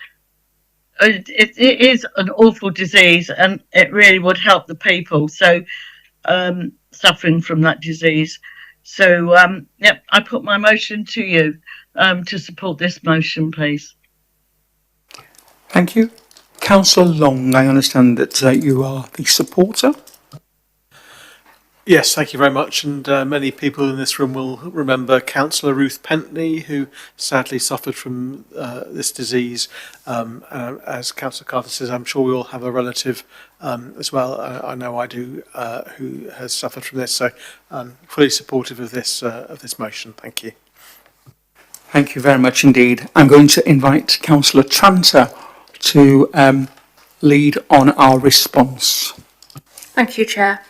I: it is an awful disease, and it really would help the people suffering from that disease. So, yep, I put my motion to you to support this motion, please.
A: Thank you. Councillor Long, I understand that you are the supporter.
J: Yes, thank you very much. And many people in this room will remember Councillor Ruth Pentney, who sadly suffered from this disease. As Councillor Carter says, I'm sure we all have a relative as well. I know I do, who has suffered from this. So I'm fully supportive of this motion. Thank you.
A: Thank you very much indeed. I'm going to invite Councillor Tranter to lead on our response.
E: Thank you, Chair.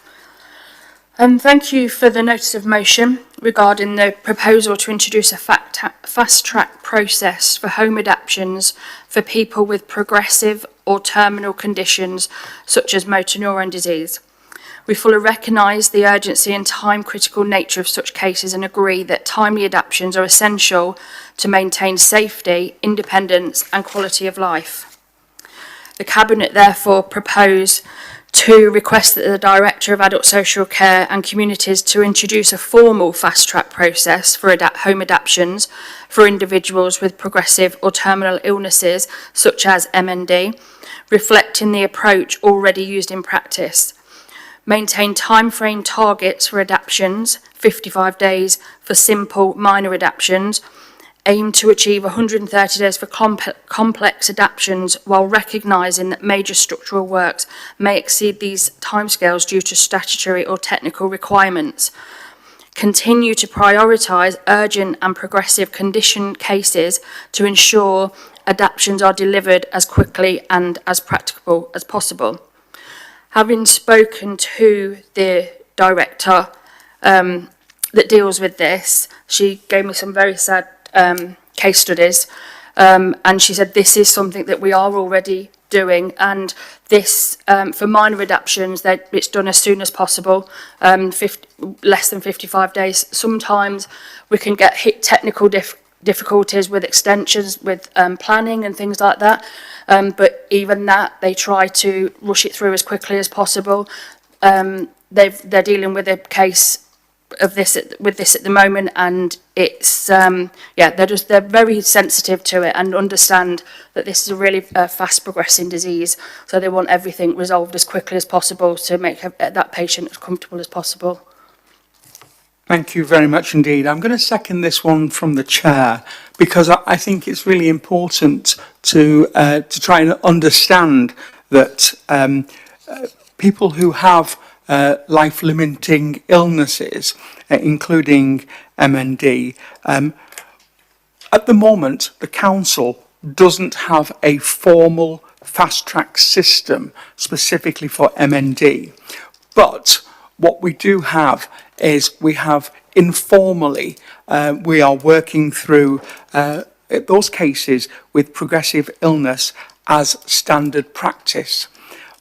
E: Thank you for the notice of motion regarding the proposal to introduce a fast-track process for home adaptations for people with progressive or terminal conditions such as motor neuron disease. We fully recognise the urgency and time-critical nature of such cases and agree that timely adaptations are essential to maintain safety, independence and quality of life. The Cabinet therefore propose to request that the Director of Adult Social Care and Communities to introduce a formal fast-track process for home adaptations for individuals with progressive or terminal illnesses such as MND, reflecting the approach already used in practice. Maintain timeframe targets for adaptations, 55 days for simple minor adaptations, aim to achieve 130 days for complex adaptations while recognising that major structural works may exceed these timescales due to statutory or technical requirements. Continue to prioritise urgent and progressive condition cases to ensure adaptations are delivered as quickly and as practicable as possible. Having spoken to the director that deals with this, she gave me some very sad case studies, and she said this is something that we are already doing, and this for minor adaptations that it's done as soon as possible, less than 55 days. Sometimes we can get hit technical difficulties with extensions, with planning and things like that, but even that they try to rush it through as quickly as possible. They're dealing with a case of this with this at the moment, and it's they're very sensitive to it and understand that this is a really fast progressing disease, so they want everything resolved as quickly as possible to make that patient as comfortable as possible.
A: Thank you very much indeed. I'm going to second this one from the chair because I think it's really important to try and understand that people who have life-limiting illnesses, including MND. At the moment, the council doesn't have a formal fast-track system specifically for MND. But what we do have is we have informally, we are working through those cases with progressive illness as standard practice.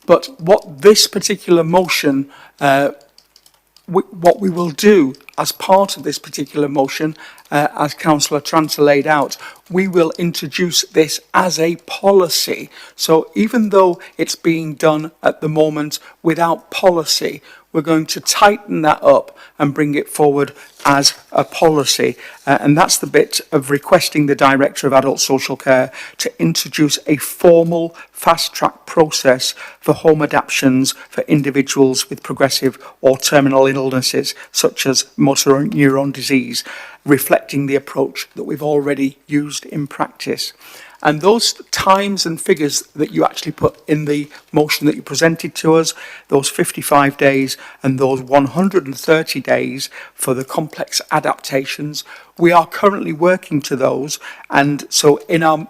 A: But what this particular motion, what we will do as part of this particular motion, as Councillor Tranter laid out, we will introduce this as a policy. So even though it's being done at the moment without policy, we're going to tighten that up and bring it forward as a policy. And that's the bit of requesting the Director of Adult Social Care to introduce a formal fast-track process for home adaptations for individuals with progressive or terminal illnesses, such as motor neuron disease, reflecting the approach that we've already used in practice. And those times and figures that you actually put in the motion that you presented to us, those 55 days and those 130 days for the complex adaptations, we are currently working to those. And so in our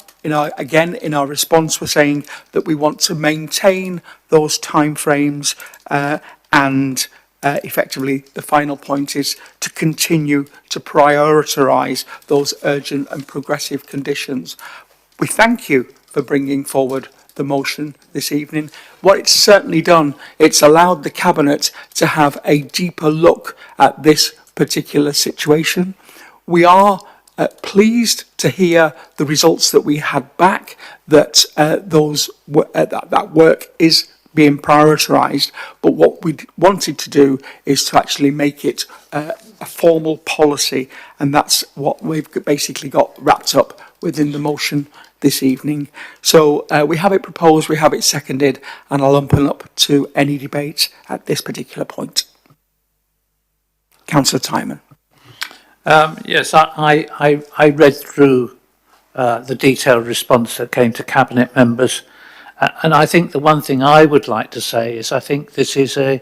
A: response, we're saying that we want to maintain those timeframes and effectively the final point is to continue to prioritise those urgent and progressive conditions. We thank you for bringing forward the motion this evening. What it's certainly done, it's allowed the Cabinet to have a deeper look at this particular situation. we are pleased to hear the results that we had back, that that work is being prioritised, but what we wanted to do is to actually make it a formal policy, and that's what we've basically got wrapped up within the motion this evening. So we have it proposed, we have it seconded, and I'll open up to any debate at this particular point. Councillor Timon.
D: Yes, I read through the detailed response that came to Cabinet members, and I think the one thing I would like to say is I think this is a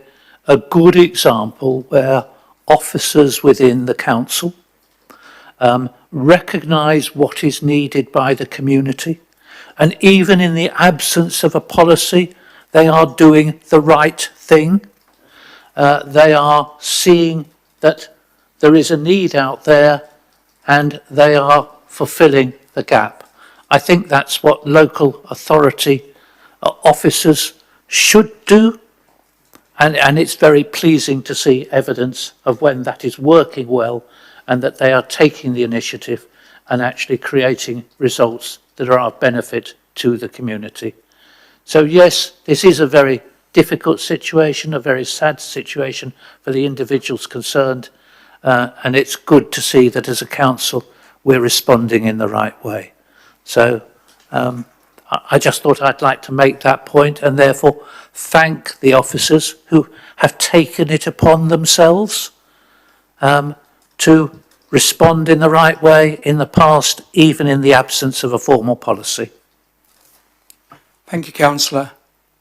D: good example where officers within the council recognise what is needed by the community, and even in the absence of a policy, they are doing the right thing. They are seeing that there is a need out there and they are fulfilling the gap. I think that's what local authority officers should do, and it's very pleasing to see evidence of when that is working well and that they are taking the initiative and actually creating results that are of benefit to the community. So yes, this is a very difficult situation, a very sad situation for the individuals concerned, and it's good to see that as a council we're responding in the right way. So I just thought I'd like to make that point and therefore thank the officers who have taken it upon themselves to respond in the right way in the past, even in the absence of a formal policy.
A: Thank you, Councillor.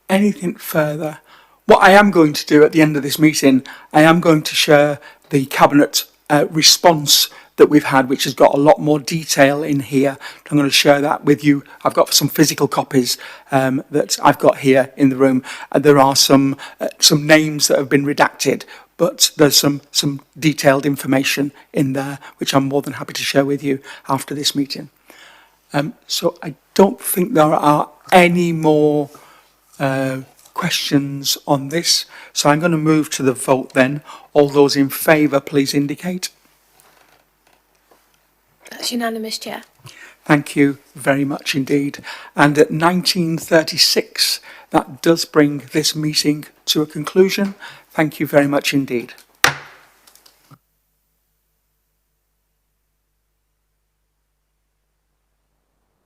A: Anything further? What I am going to do at the end of this meeting, I am going to share the Cabinet response that we've had, which has got a lot more detail in here. I'm going to share that with you. I've got some physical copies that I've got here in the room. There are some names that have been redacted, but there's some detailed information in there, which I'm more than happy to share with you after this meeting. So I don't think there are any more questions on this. So I'm going to move to the vote then. All those in favour, please indicate.
B: That's unanimous, Chair.
A: Thank you very much indeed. And at 19:36, that does bring this meeting to a conclusion. Thank you very much indeed.